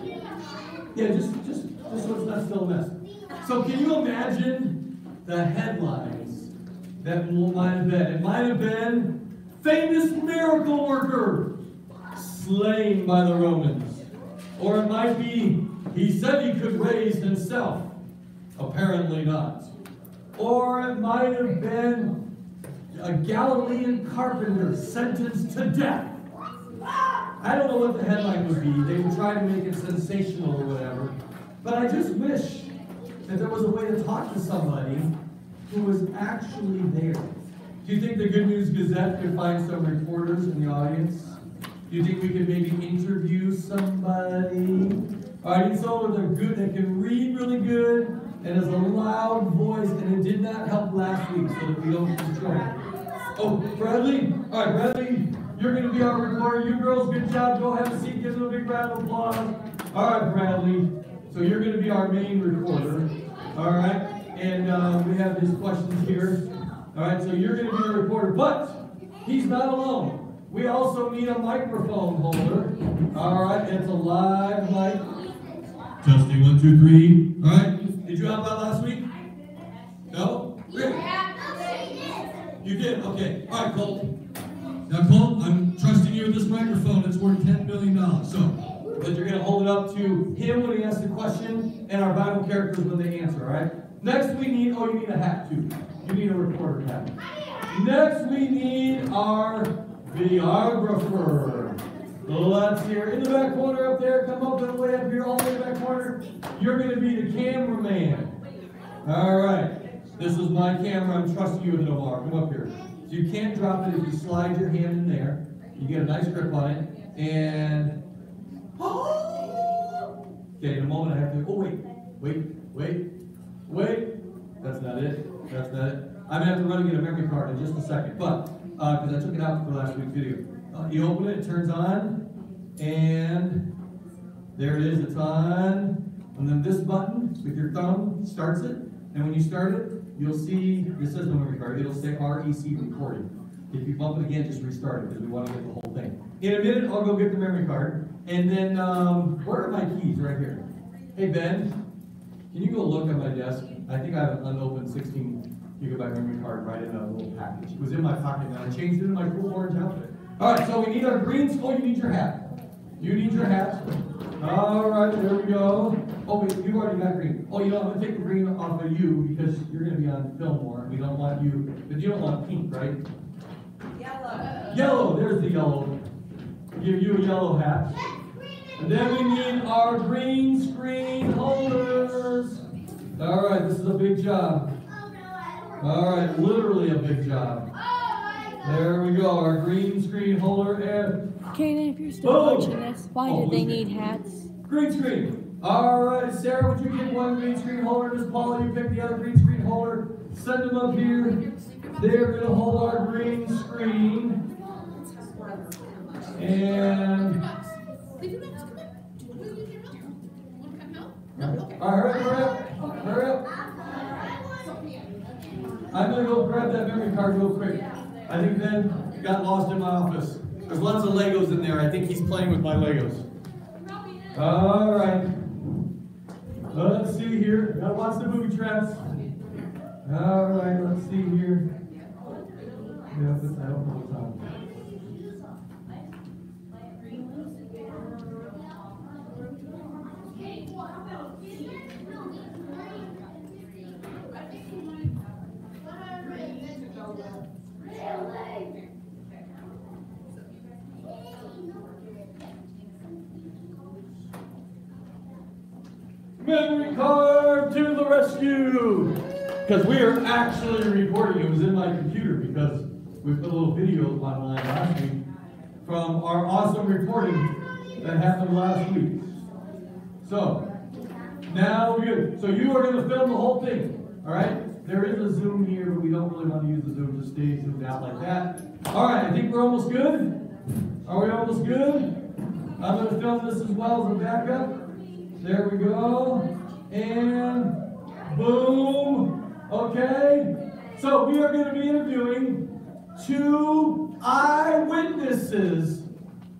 Speaker 1: Yeah, just so it's not still a mess. So can you imagine the headlines that might have been? It might have been famous miracle worker slain by the Romans. Or it might be, he said he could raise himself. Apparently not. or it might have been a Galilean carpenter sentenced to death. I don't know what the headline would be. They would try to make it sensational or whatever. But I just wish that there was a way to talk to somebody who was actually there. Do you think the Good News Gazette could find some reporters in the audience? Do you think we could maybe interview somebody? I need someone that can read really good and has a loud voice, and it did not help last week, so that we don't destroy it. Oh, Bradley? All right, Bradley, you're going to be our reporter. You girls, good job. Go have a seat. Give them a big round of applause. All right, Bradley. So you're going to be our main reporter. All right, and we have his questions here. All right, so you're going to be the reporter, but he's not alone. We also need a microphone holder. All right, it's a live mic. Testing 1, 2, 3. All right, did you help out last week? No? Really? You did? Okay. All right, Colt. Now, Colt, I'm trusting you with this microphone. It's worth $10 million. So, but you're going to hold it up to him when he asks the question and our Bible characters when they answer, all right? Next, we need, you need a hat, too. You need a reporter hat. Next, we need our videographer. Let's hear in the back corner up there. Come up and way up here, all the way back corner. You're going to be the cameraman. All right. This is my camera. I'm trusting you with it, Omar. Come up here. So you can't drop it if you slide your hand in there. You get a nice grip on it. And okay, in a moment I have to. Oh, wait. That's not it. I'm gonna have to run and get a memory card in just a second. But because I took it out for last week's video. You open it turns on, and there it is. It's on. And then this button with your thumb starts it. And when you start it, you'll see, this says no memory card, it'll say REC recording. If you bump it again, just restart it, because we want to get the whole thing. In a minute, I'll go get the memory card. And then, where are my keys? Right here. Hey, Ben, can you go look at my desk? I think I have an unopened 16 gigabyte memory card right in a little package. It was in my pocket, and I changed it in my cool orange outfit. All right, so we need our greens. Oh, you need your hat. You need your hat. All right, there we go. Oh, wait, you've already got green. Oh, you know, I'm going to take the green off of you because you're going to be on film more. We don't want you, but you don't want pink, right?
Speaker 4: Yellow.
Speaker 1: Yellow, there's the yellow. Give you a yellow hat. And then we need our green screen holders. All right, this is a big job. All right, literally a big job. There we go, our green screen holder and
Speaker 6: Kaden, if you're still watching this, why do they need hats?
Speaker 1: green screen. All right, Sarah, would you get one green screen holder? Miss Paula, you pick the other green screen holder. Send them up here. They're going to hold our green screen. And all right, hurry up. I'm going to go grab that memory card real quick. I think Ben got lost in my office. There's lots of Legos in there. I think he's playing with my Legos. All right. Let's see here. Gotta watch the booby traps. All right, let's see here. Yeah, I don't know what's on. Memory card to the rescue! Because we are actually recording. It was in my computer because we put a little video online last week from our awesome reporting that happened last week. So, now we're good. So you are going to film the whole thing, all right? There is a zoom here, but we don't really want to use the zoom. Just stay zoomed out like that. All right, I think we're almost good. Are we almost good? I'm going to film this as well as a backup. There we go. And boom. Okay. So we are going to be interviewing 2 eyewitnesses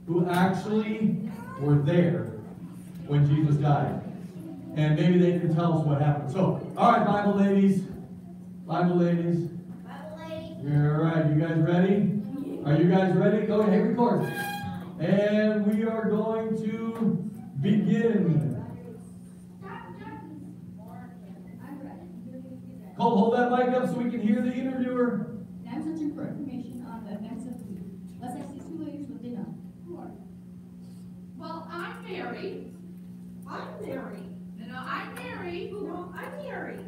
Speaker 1: who actually were there when Jesus died. And maybe they can tell us what happened. So, all right, Bible ladies. Bible ladies. You're right. You guys ready? Are you guys ready? Go ahead, record. And we are going to begin. Hold that mic up so we can hear the interviewer.
Speaker 9: I'm searching for information on the events of the week. Let's ask these two ladies what they know. Who are you?
Speaker 2: Well, I'm Mary.
Speaker 4: I'm Mary.
Speaker 2: No, I'm Mary.
Speaker 4: No, I'm Mary.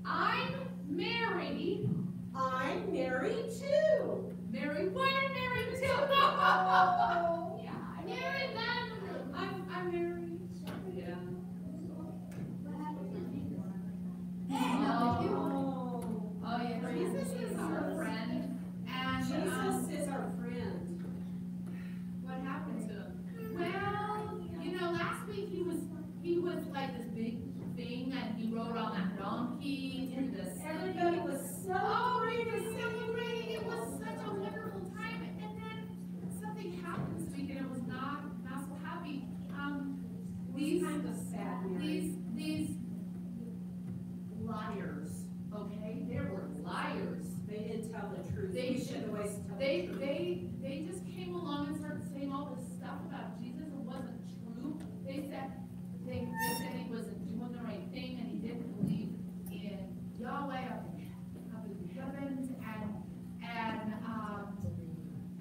Speaker 2: I'm Mary.
Speaker 4: I'm Mary too.
Speaker 2: Mary 1 and Mary 2.
Speaker 4: Oh.
Speaker 2: Yeah, I'm Mary then. I'm Mary. Yeah. Oh yeah, Jesus is our friend. And
Speaker 4: Jesus is our friend.
Speaker 2: what happened to him? Well, you know, last week he was like this big thing and he rode on that donkey through the city.
Speaker 4: Everybody was
Speaker 2: celebrating. It was such a wonderful time. And then something happened this week and it was not so happy. These
Speaker 4: kind of sad, Mary.
Speaker 2: These liars, okay? They were liars.
Speaker 4: They didn't tell the truth.
Speaker 2: They
Speaker 4: We should always tell the truth.
Speaker 2: They just came along and started saying all this stuff about Jesus. It wasn't true. They said he wasn't doing the right thing and he didn't believe in Yahweh up in the heavens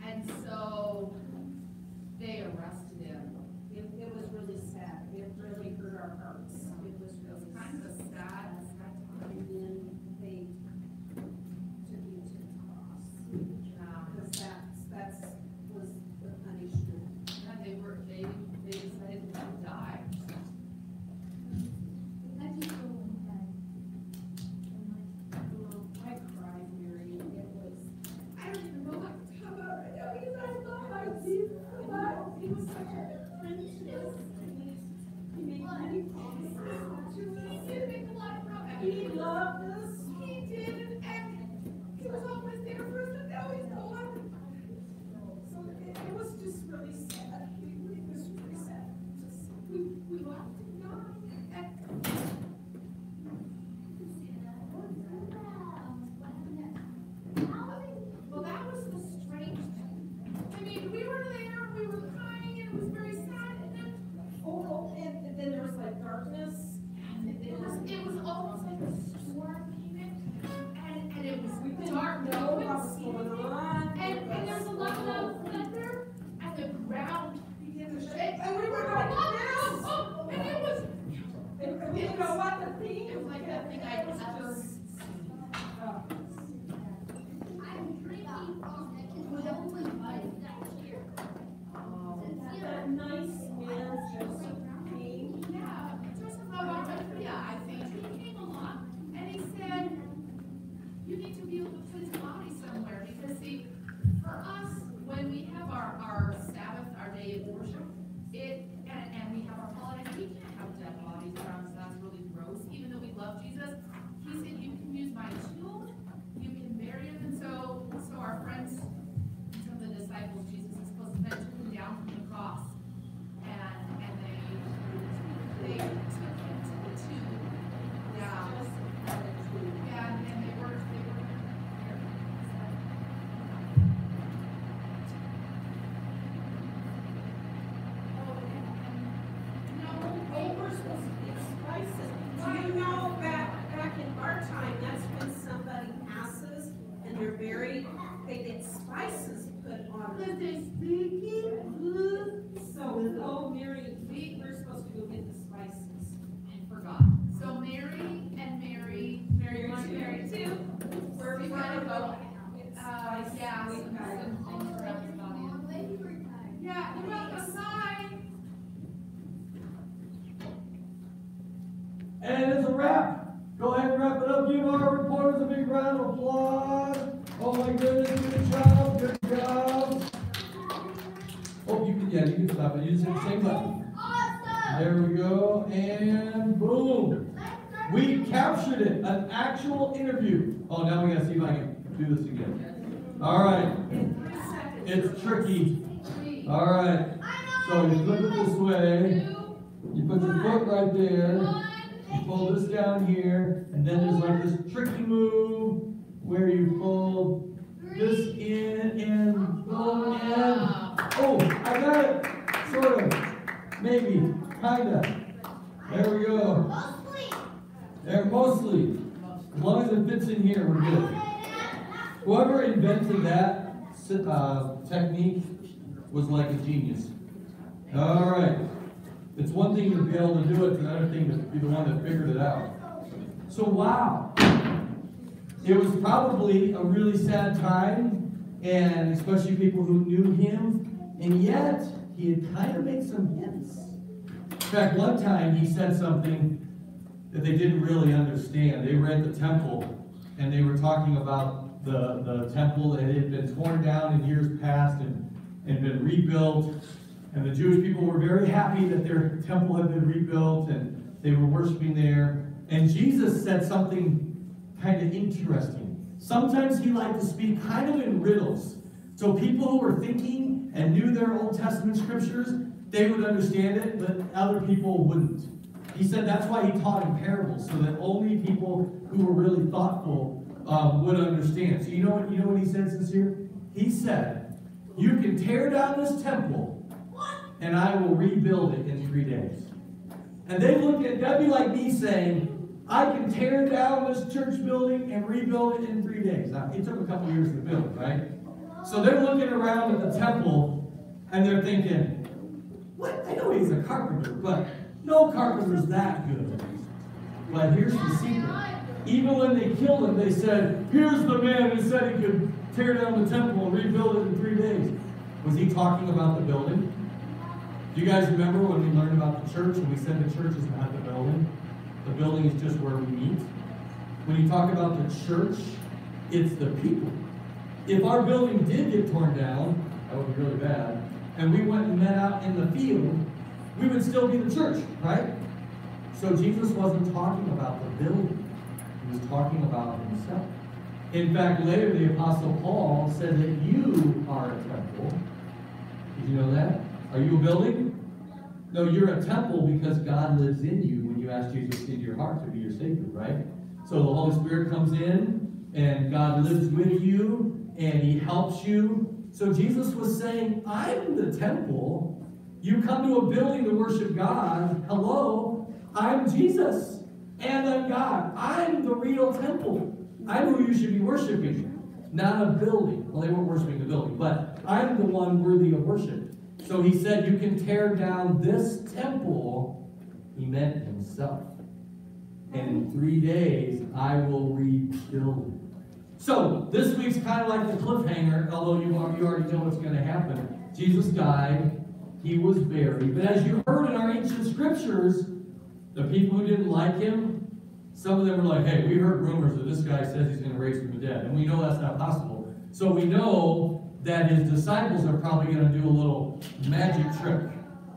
Speaker 2: and so they arrested him.
Speaker 4: It was really sad. It really hurt our hearts. It was really
Speaker 2: Kind of a sad time.
Speaker 4: And then they took him to the cross. Because that was the punishment.
Speaker 2: And they decided to die.
Speaker 9: How do you feel when you die?
Speaker 4: I cried, Mary. It was.
Speaker 2: I don't even know what to talk about right now because I love my Jesus so much.
Speaker 4: He was such a good friend to us. He made many promises to us.
Speaker 2: He did make a lot of promises.
Speaker 4: He loved us.
Speaker 2: He did, and he was always there for us, and now he's gone.
Speaker 4: So it was just really sad. It was really sad.
Speaker 2: We lost him, God. And well, that was the strange thing. I mean, we were there, we were crying, and it was very sad, and then
Speaker 4: Oh, and then there was like darkness.
Speaker 2: it was almost like a storm came in, and it was
Speaker 4: We didn't
Speaker 2: dark.
Speaker 4: know
Speaker 2: We
Speaker 4: what
Speaker 2: couldn't
Speaker 4: was
Speaker 2: see
Speaker 4: going
Speaker 2: anything.
Speaker 4: on.
Speaker 2: And there was a lot of thunder, and the ground began to shake.
Speaker 4: And we were like,
Speaker 2: oh, and it was
Speaker 4: And we didn't know what to think.
Speaker 2: it was like that thing I ever seen.
Speaker 9: I'm drinking from the only life that's here.
Speaker 4: That nice man just came.
Speaker 2: Yeah, Joseph Maria, I think, he came along and he said, you need to be able to put his body somewhere because see, for us, when we have our Sabbath, our day of worship, and we have our holidays, we can't have dead bodies around us. That's really gross. Even though we love Jesus, he said you can use my tomb, you can bury him, and so our friends, some of the disciples, Jesus is supposed to then took him down from the cross, and they took him to the tomb. Yeah. Yeah, and they were
Speaker 4: We're supposed to get spices. Do you know back in our time, that's when somebody passes and they're buried, they get spices put on them. So, oh, Mary, we're supposed to go get the spices.
Speaker 2: I forgot. So Mary and Mary 1, Mary 2.
Speaker 4: We're
Speaker 2: We
Speaker 4: gonna
Speaker 2: gotta
Speaker 4: go.
Speaker 2: go. Yeah, some things around his body. Yeah, you're welcome. Bye.
Speaker 1: And it's a wrap. Go ahead and wrap it up. Give our reporters a big round of applause. Oh my goodness, good job, good job. Oh, you can stop it. You just hit the same button. There we go, and boom. We captured it, an actual interview. Oh, now we gotta see if I can do this again. All right,
Speaker 4: In 3 seconds.
Speaker 1: it's tricky. All right, so you flip it this way. You put your foot right there. You pull this down here, and then there's like this tricky move where you pull this in and boom and oh, I got it, sort of, maybe, kinda. There we go. There, mostly. 1, in here, we're good. Whoever invented that technique was like a genius. All right. It's one thing to be able to do it, it's another thing to be the one that figured it out. So, wow. It was probably a really sad time, and especially people who knew him, and yet he had kind of made some hints. In fact, one time he said something that they didn't really understand. They were at the temple, and they were talking about the temple that had been torn down in years past and been rebuilt. And the Jewish people were very happy that their temple had been rebuilt, and they were worshiping there. And Jesus said something kind of interesting. Sometimes he liked to speak kind of in riddles. So people who were thinking and knew their Old Testament scriptures, they would understand it, but other people wouldn't. He said that's why he taught in parables, so that only people who were really thoughtful would understand. So you know what he said, sincere? He said, you can tear down this temple, and I will rebuild it in 3 days. And that'd be like me saying, I can tear down this church building and rebuild it in 3 days. Now, it took a couple years to build, right? So they're looking around at the temple, and they're thinking, what? I know he's a carpenter, but no carpenter's that good. But here's the secret. Even when they killed him, they said, here's the man who said he could tear down the temple and rebuild it in 3 days. Was he talking about the building? Do you guys remember when we learned about the church and we said the church is not the building? The building is just where we meet. When you talk about the church, it's the people. If our building did get torn down, that would be really bad, and we went and met out in the field, we would still be the church, right? So Jesus wasn't talking about the building. He was talking about himself. In fact, later the Apostle Paul said that you are a temple. Did you know that? Are you a building? No, you're a temple because God lives in you when you ask Jesus into your heart to be your Savior, right? So the Holy Spirit comes in, and God lives with you, and he helps you. So Jesus was saying, I'm the temple. You come to a building to worship God. Hello, I'm Jesus, and I'm God. I'm the real temple. I'm who you should be worshiping, not a building. Well, they weren't worshiping the building, but I'm the one worthy of worship. So he said, you can tear down this temple. He meant himself. And in 3 days, I will rebuild it. So this week's kind of like the cliffhanger, although you already know what's going to happen. Jesus died. He was buried. But as you heard in our ancient scriptures, the people who didn't like him, some of them were like, hey, we heard rumors that this guy says he's going to raise from the dead. And we know that's not possible. So we know that his disciples are probably going to do a little magic trick.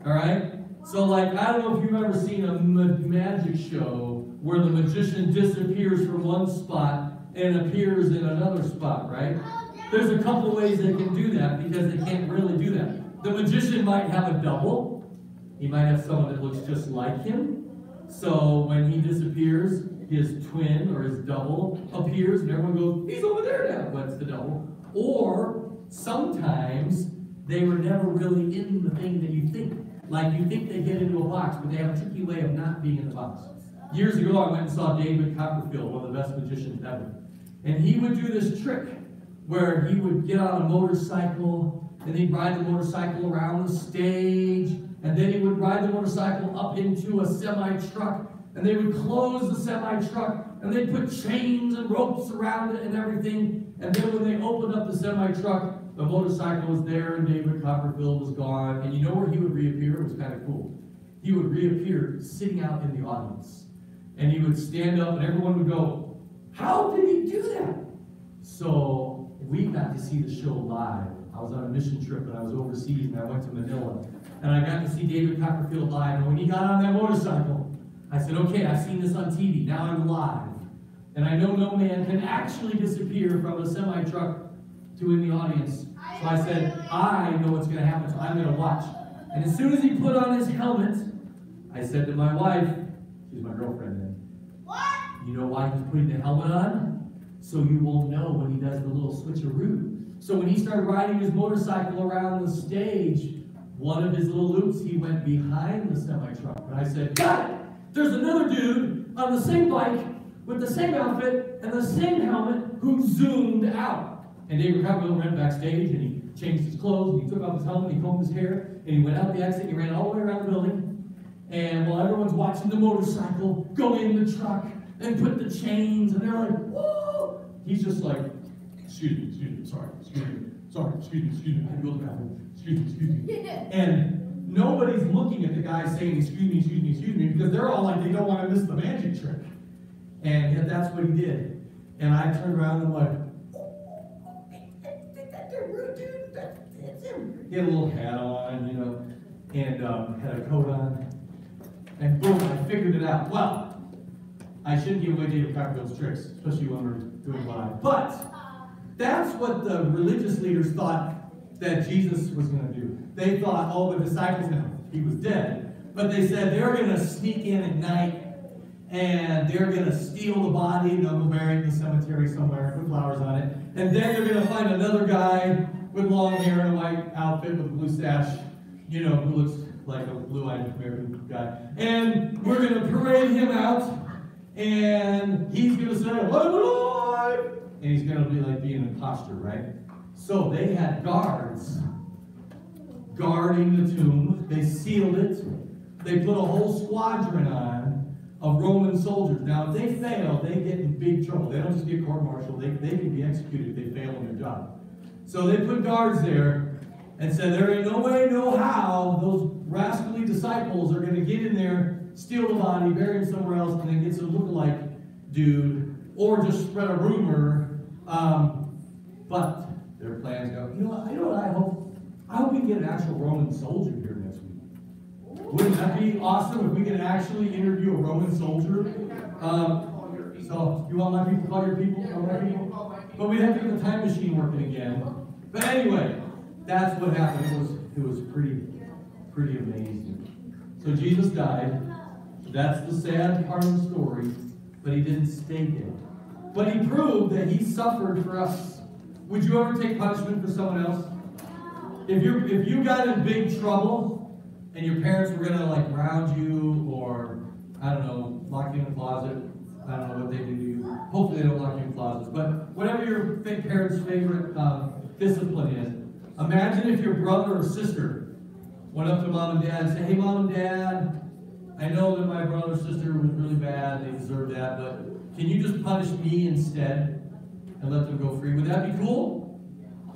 Speaker 1: All right? So like, I don't know if you've ever seen a magic show where the magician disappears from one spot and appears in another spot, right? There's a couple ways they can do that because they can't really do that. The magician might have a double. He might have someone that looks just like him. So when he disappears, his twin or his double appears and everyone goes, he's over there now. What's the double? Or sometimes they were never really in the thing that you think. Like you think they get into a box, but they have a tricky way of not being in the box. Years ago, I went and saw David Copperfield, one of the best magicians ever. And he would do this trick where he would get on a motorcycle, and he'd ride the motorcycle around the stage, and then he would ride the motorcycle up into a semi-truck, and they would close the semi-truck, and they'd put chains and ropes around it and everything, and then when they opened up the semi-truck, the motorcycle was there, and David Copperfield was gone, and you know where he would reappear? It was kind of cool. He would reappear sitting out in the audience, and he would stand up, and everyone would go, how did he do that? So we got to see the show live. I was on a mission trip and I was overseas and I went to Manila. And I got to see David Copperfield live. And when he got on that motorcycle, I said, okay, I've seen this on TV. Now I'm live. And I know no man can actually disappear from a semi-truck to in the audience. So I said, I know what's going to happen, so I'm going to watch. And as soon as he put on his helmet, I said to my wife, she's my girlfriend then, you know why he's putting the helmet on? So you won't know when he does the little switcheroo. So when he started riding his motorcycle around the stage, one of his little loops, he went behind the semi-truck. And I said, got it! There's another dude on the same bike with the same outfit and the same helmet who zoomed out. And David Copperfield went backstage and he changed his clothes and he took off his helmet, he combed his hair, and he went out the exit and he ran all the way around the building. And while everyone's watching the motorcycle go in the truck and put the chains, and they're like, whoa! He's just like, excuse me, sorry, excuse me, I had to go to the bathroom, excuse me. And nobody's looking at the guy saying, excuse me, because they're all like, they don't want to miss the magic trick. And yet that's what he did. And I turned around and I'm like, he had a little hat on, you know, and had a coat on. And boom, I figured it out. Well, I shouldn't give away David Copperfield's tricks, especially when we're doing live. But that's what the religious leaders thought that Jesus was going to do. They thought, oh, the disciples knew he was dead. But they said they're going to sneak in at night and they're going to steal the body and they'll bury it in the cemetery somewhere, put flowers on it. And then they're going to find another guy with long hair and a white outfit with a blue sash, you know, who looks like a blue-eyed American guy. And we're going to parade him out, and he's going to say, I'm alive! And he's going to be like being an imposter, right? So they had guards guarding the tomb. They sealed it. They put a whole squadron on of Roman soldiers. Now, if they fail, they get in big trouble. They don't just get court-martialed. They can be executed if they fail in their job. So they put guards there and said, there ain't no way, no how those rascally disciples are going to get in there, steal the body, bury him somewhere else, and then get some lookalike dude, or just spread a rumor. But their plans go, you know what I hope? I hope we get an actual Roman soldier here next week. Wouldn't that be awesome if we could actually interview a Roman soldier? So you want my people to call your people? But we'd have to get the time machine working again. But anyway, that's what happened. It was pretty amazing. So Jesus died. That's the sad part of the story. But he didn't stay dead. But he proved that he suffered for us. Would you ever take punishment for someone else? If you got in big trouble and your parents were gonna like ground you or I don't know, lock you in a closet. I don't know what they do to you. Hopefully they don't lock you in closets. But whatever your parents' favorite discipline is, imagine if your brother or sister went up to mom and dad and said, hey, mom and dad, I know that my brother or sister was really bad, they deserve that, but can you just punish me instead and let them go free? Would that be cool?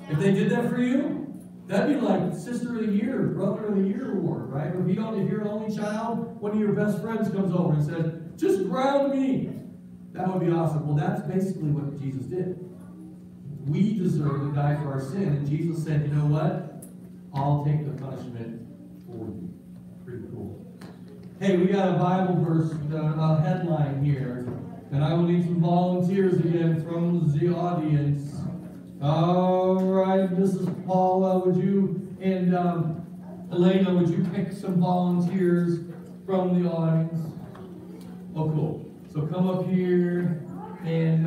Speaker 1: If they did that for you? That'd be like Sister of the Year, Brother of the Year award, right? If you're an only child, one of your best friends comes over and says, just ground me. That would be awesome. Well, that's basically what Jesus did. We deserve to die for our sin. And Jesus said, you know what? I'll take the punishment for you. Pretty cool. Hey, we got a Bible verse, a headline here. And I will need some volunteers again from the audience. All right, Mrs. Paula, would you, and Elena, would you pick some volunteers from the audience? Oh, cool. So come up here and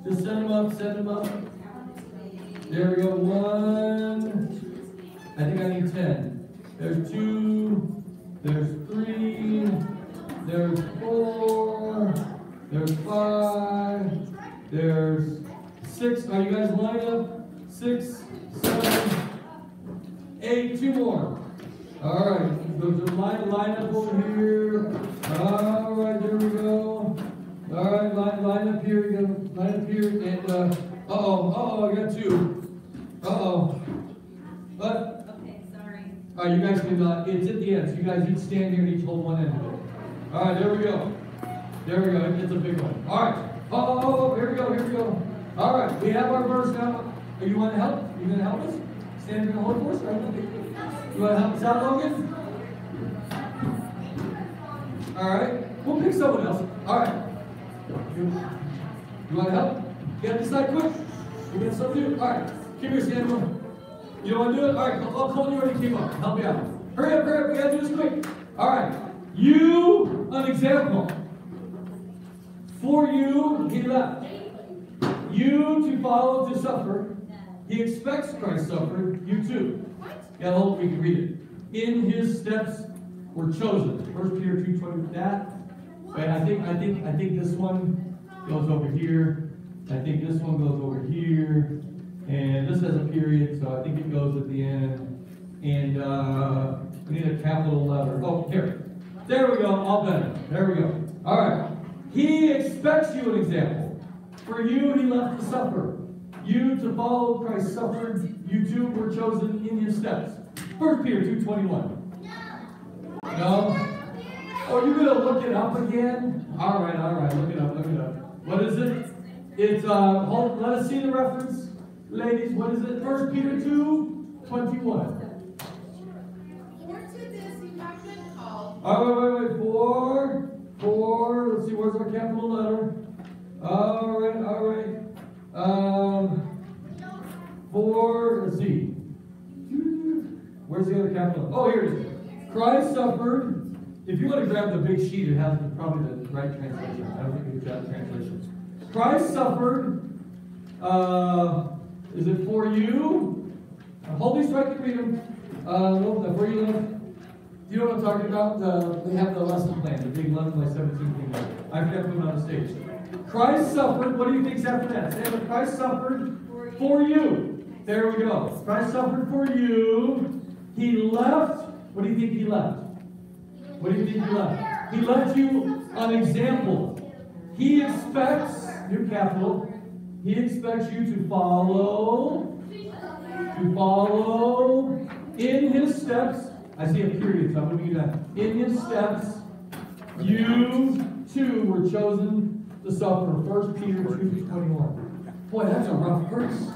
Speaker 1: just send them up. There we go. 1. I think I need 10. There's 2. There's 3. There's 4. There's 5. There's 6. Are you guys lined up? 6, 7, 8. 2 more. All right. Those are line up over here. All right, there we go. All right, line up here. You gotta line up here. And I got 2. What?
Speaker 9: Okay, sorry.
Speaker 1: All right, you guys can. It's at the end. So you guys each stand here and each hold one end of it. All right, there we go. It's a big one. All right. Here we go. All right, we have our verse now. You want to help? You gonna help us? Stand here and hold for us, right? You want to help us out, Logan? All right, we'll pick someone else. All right. You want to help? You got to decide quick. You got something to do? All right, come here, Samuel. You don't want to do it? All right, I'll call you already came up. Help me out. Hurry up, we got to do this quick. All right, you, an example. For you, he left. You to follow, to suffer. He expects Christ suffered. You too. Yeah, hope we can read it. In his steps were chosen. 1 Peter 2:20. That. Wait, I think this one. goes over here. I think this one goes over here. And this has a period, so I think it goes at the end. And we need a capital letter. Oh, here. There we go, all done. There we go. All right. He expects you an example. For you, he left to suffer. You to follow Christ suffered. You too were chosen in his steps. 1 Peter 2:21. No? Oh, you're going to look it up again? All right. Look it up. What is it? It's, let us see the reference. Ladies, what is it? 1 Peter 2:21.
Speaker 2: For to this you have been called.
Speaker 1: Wait. For, let's see, where's our capital letter? All right. Let's see. Where's the other capital? Oh, here it is. Christ suffered. If you want to grab the big sheet, it has probably the right translation. I don't think it's that translation. Christ suffered. Is it for you? Hold these so I can read them. Where you live? Do you know what I'm talking about? We have the lesson plan, the big 11 by 17 thing. I forgot to put it on the stage. Christ suffered. What do you think's after that? Say that Christ suffered for you. There we go. Christ suffered for you. He left. What do you think he left? What do you think he left? He left you an example. He expects, new capital, he expects you to follow in his steps. I see a period, so I'm going to do that. In his steps, you too were chosen to suffer. 1 Peter 2:21. Boy, that's a rough verse.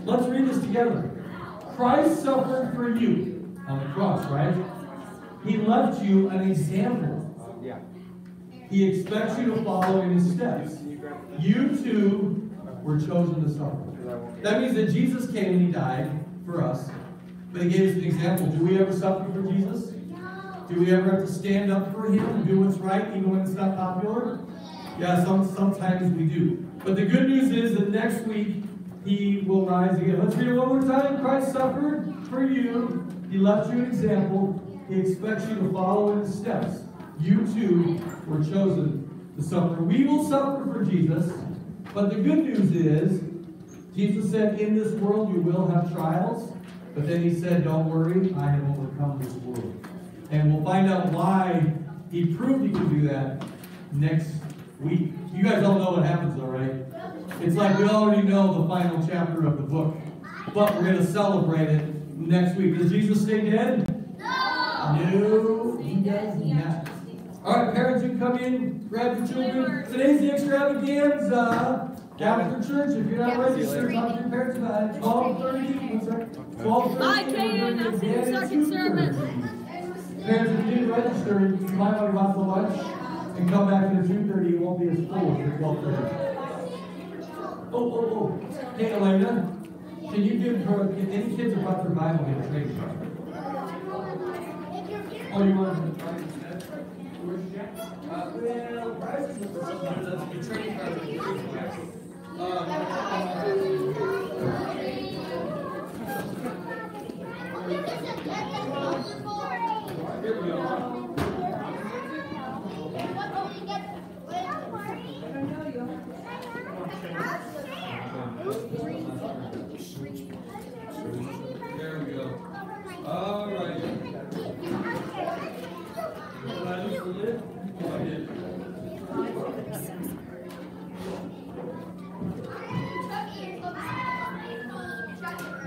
Speaker 1: Let's read this together. Christ suffered for you on the cross, right? He left you an example. He expects you to follow in his steps. You too were chosen to suffer. That means that Jesus came and he died for us, but he gave us an example. Do we ever suffer for Jesus? Do we ever have to stand up for him and do what's right even when it's not popular? Yeah, sometimes we do. But the good news is that next week he will rise again. Let's read it one more time. Christ suffered for you. He left you an example. He expects you to follow in his steps. You too were chosen to suffer. We will suffer for Jesus, but the good news is, Jesus said, in this world you will have trials, but then he said, don't worry, I have overcome this world. And we'll find out why he proved he could do that next week. You guys all know what happens though, right? It's like we already know the final chapter of the book, but we're going to celebrate it next week. Does Jesus stay dead? No, he does not. All right, parents, you can come in, grab your children. Today's the extravaganza. After church, if you're not registered, talk to your parents about it. 12:30. 12:30.
Speaker 6: Bye, Kaden. I'll see you second service.
Speaker 1: Parents, if you didn't register, you might want to go out to lunch and come back at 2:30. It won't be as full as 12:30. Oh. Hey, Elena, can you give her, any kids who brought their Bible get a trading card? Oh, you want to try instead? Well, prizes for sometimes that's a good trading card. Here we go. There we go. All right. Did I lose the lid? Oh, I did.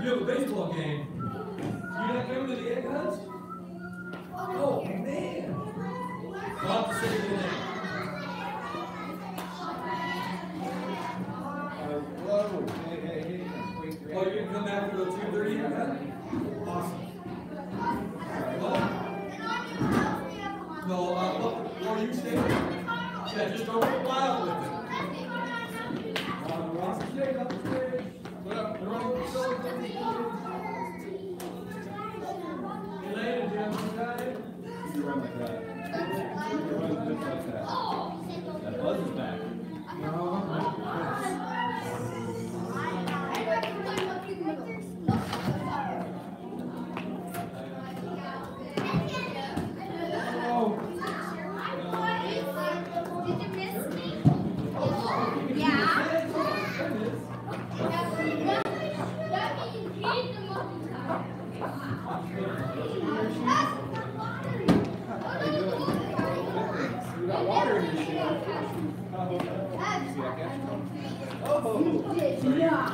Speaker 1: You have a baseball game. You not coming to the egg hunt? Oh, man. I'll have to say your name. Whoa. Hey. Oh, you're going to come back for the 2:30 haircut? Awesome. No, you stay. Yeah, just don't get wild with it. Ross, stay up the stage. Put up the wrong shoulder. Elaine, do you have a guy? You run like that. You run just like that.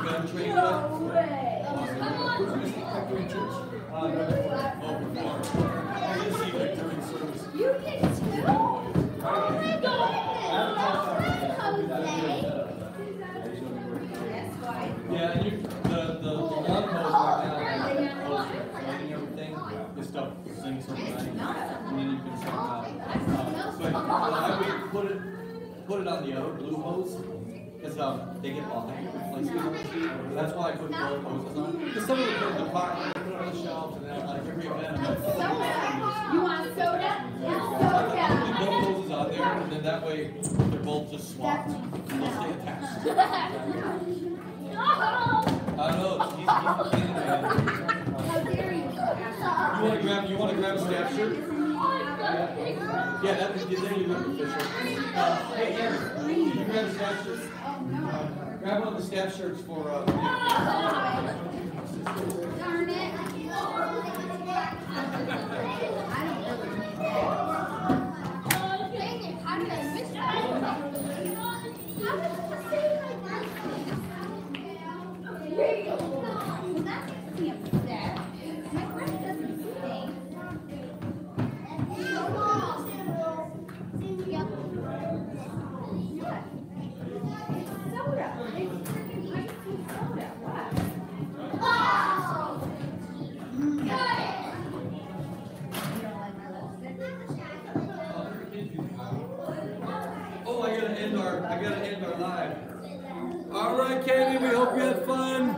Speaker 1: got trained up?
Speaker 9: No way. You did too? Oh my goodness. Jose.
Speaker 1: Yeah, and the lawn post right now, and everything, this stuff sings from the night, and then you can sing but I would put it on the other blue hose, because they get behind, like, that's why I put both hoses on. Because some of them put in the pocket, put it on the shelf, and then like every event, I'm like,
Speaker 9: You want soda?
Speaker 1: I
Speaker 9: Soda.
Speaker 1: put both hoses on there, and then that way they're both just swapped, and they'll stay attached. I know, he's a pain in the head.
Speaker 9: How dare you?
Speaker 1: You want to grab a staff shirt? Yeah, that was then you look official. Hey, Aaron, can you grab a staff shirt? Grab one of the staff shirts for,
Speaker 9: Darn it. Dang it, how did I miss that? How did I say like that? There you go. That makes me upset. My breath doesn't stink. Yep. What? Soda. It's freaking ice cream soda. What?
Speaker 1: oh, I gotta end our live. All right, Katie, we hope you had fun.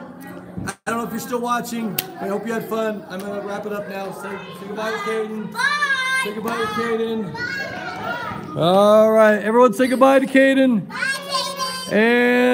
Speaker 1: I don't know if you're still watching. I hope you had fun. I'm gonna wrap it up now. Say goodbye to Kaden.
Speaker 9: Bye.
Speaker 1: Say goodbye to Kaden.
Speaker 9: Bye.
Speaker 1: All right, everyone say goodbye to Kaden.
Speaker 9: Bye, Kaden.
Speaker 1: And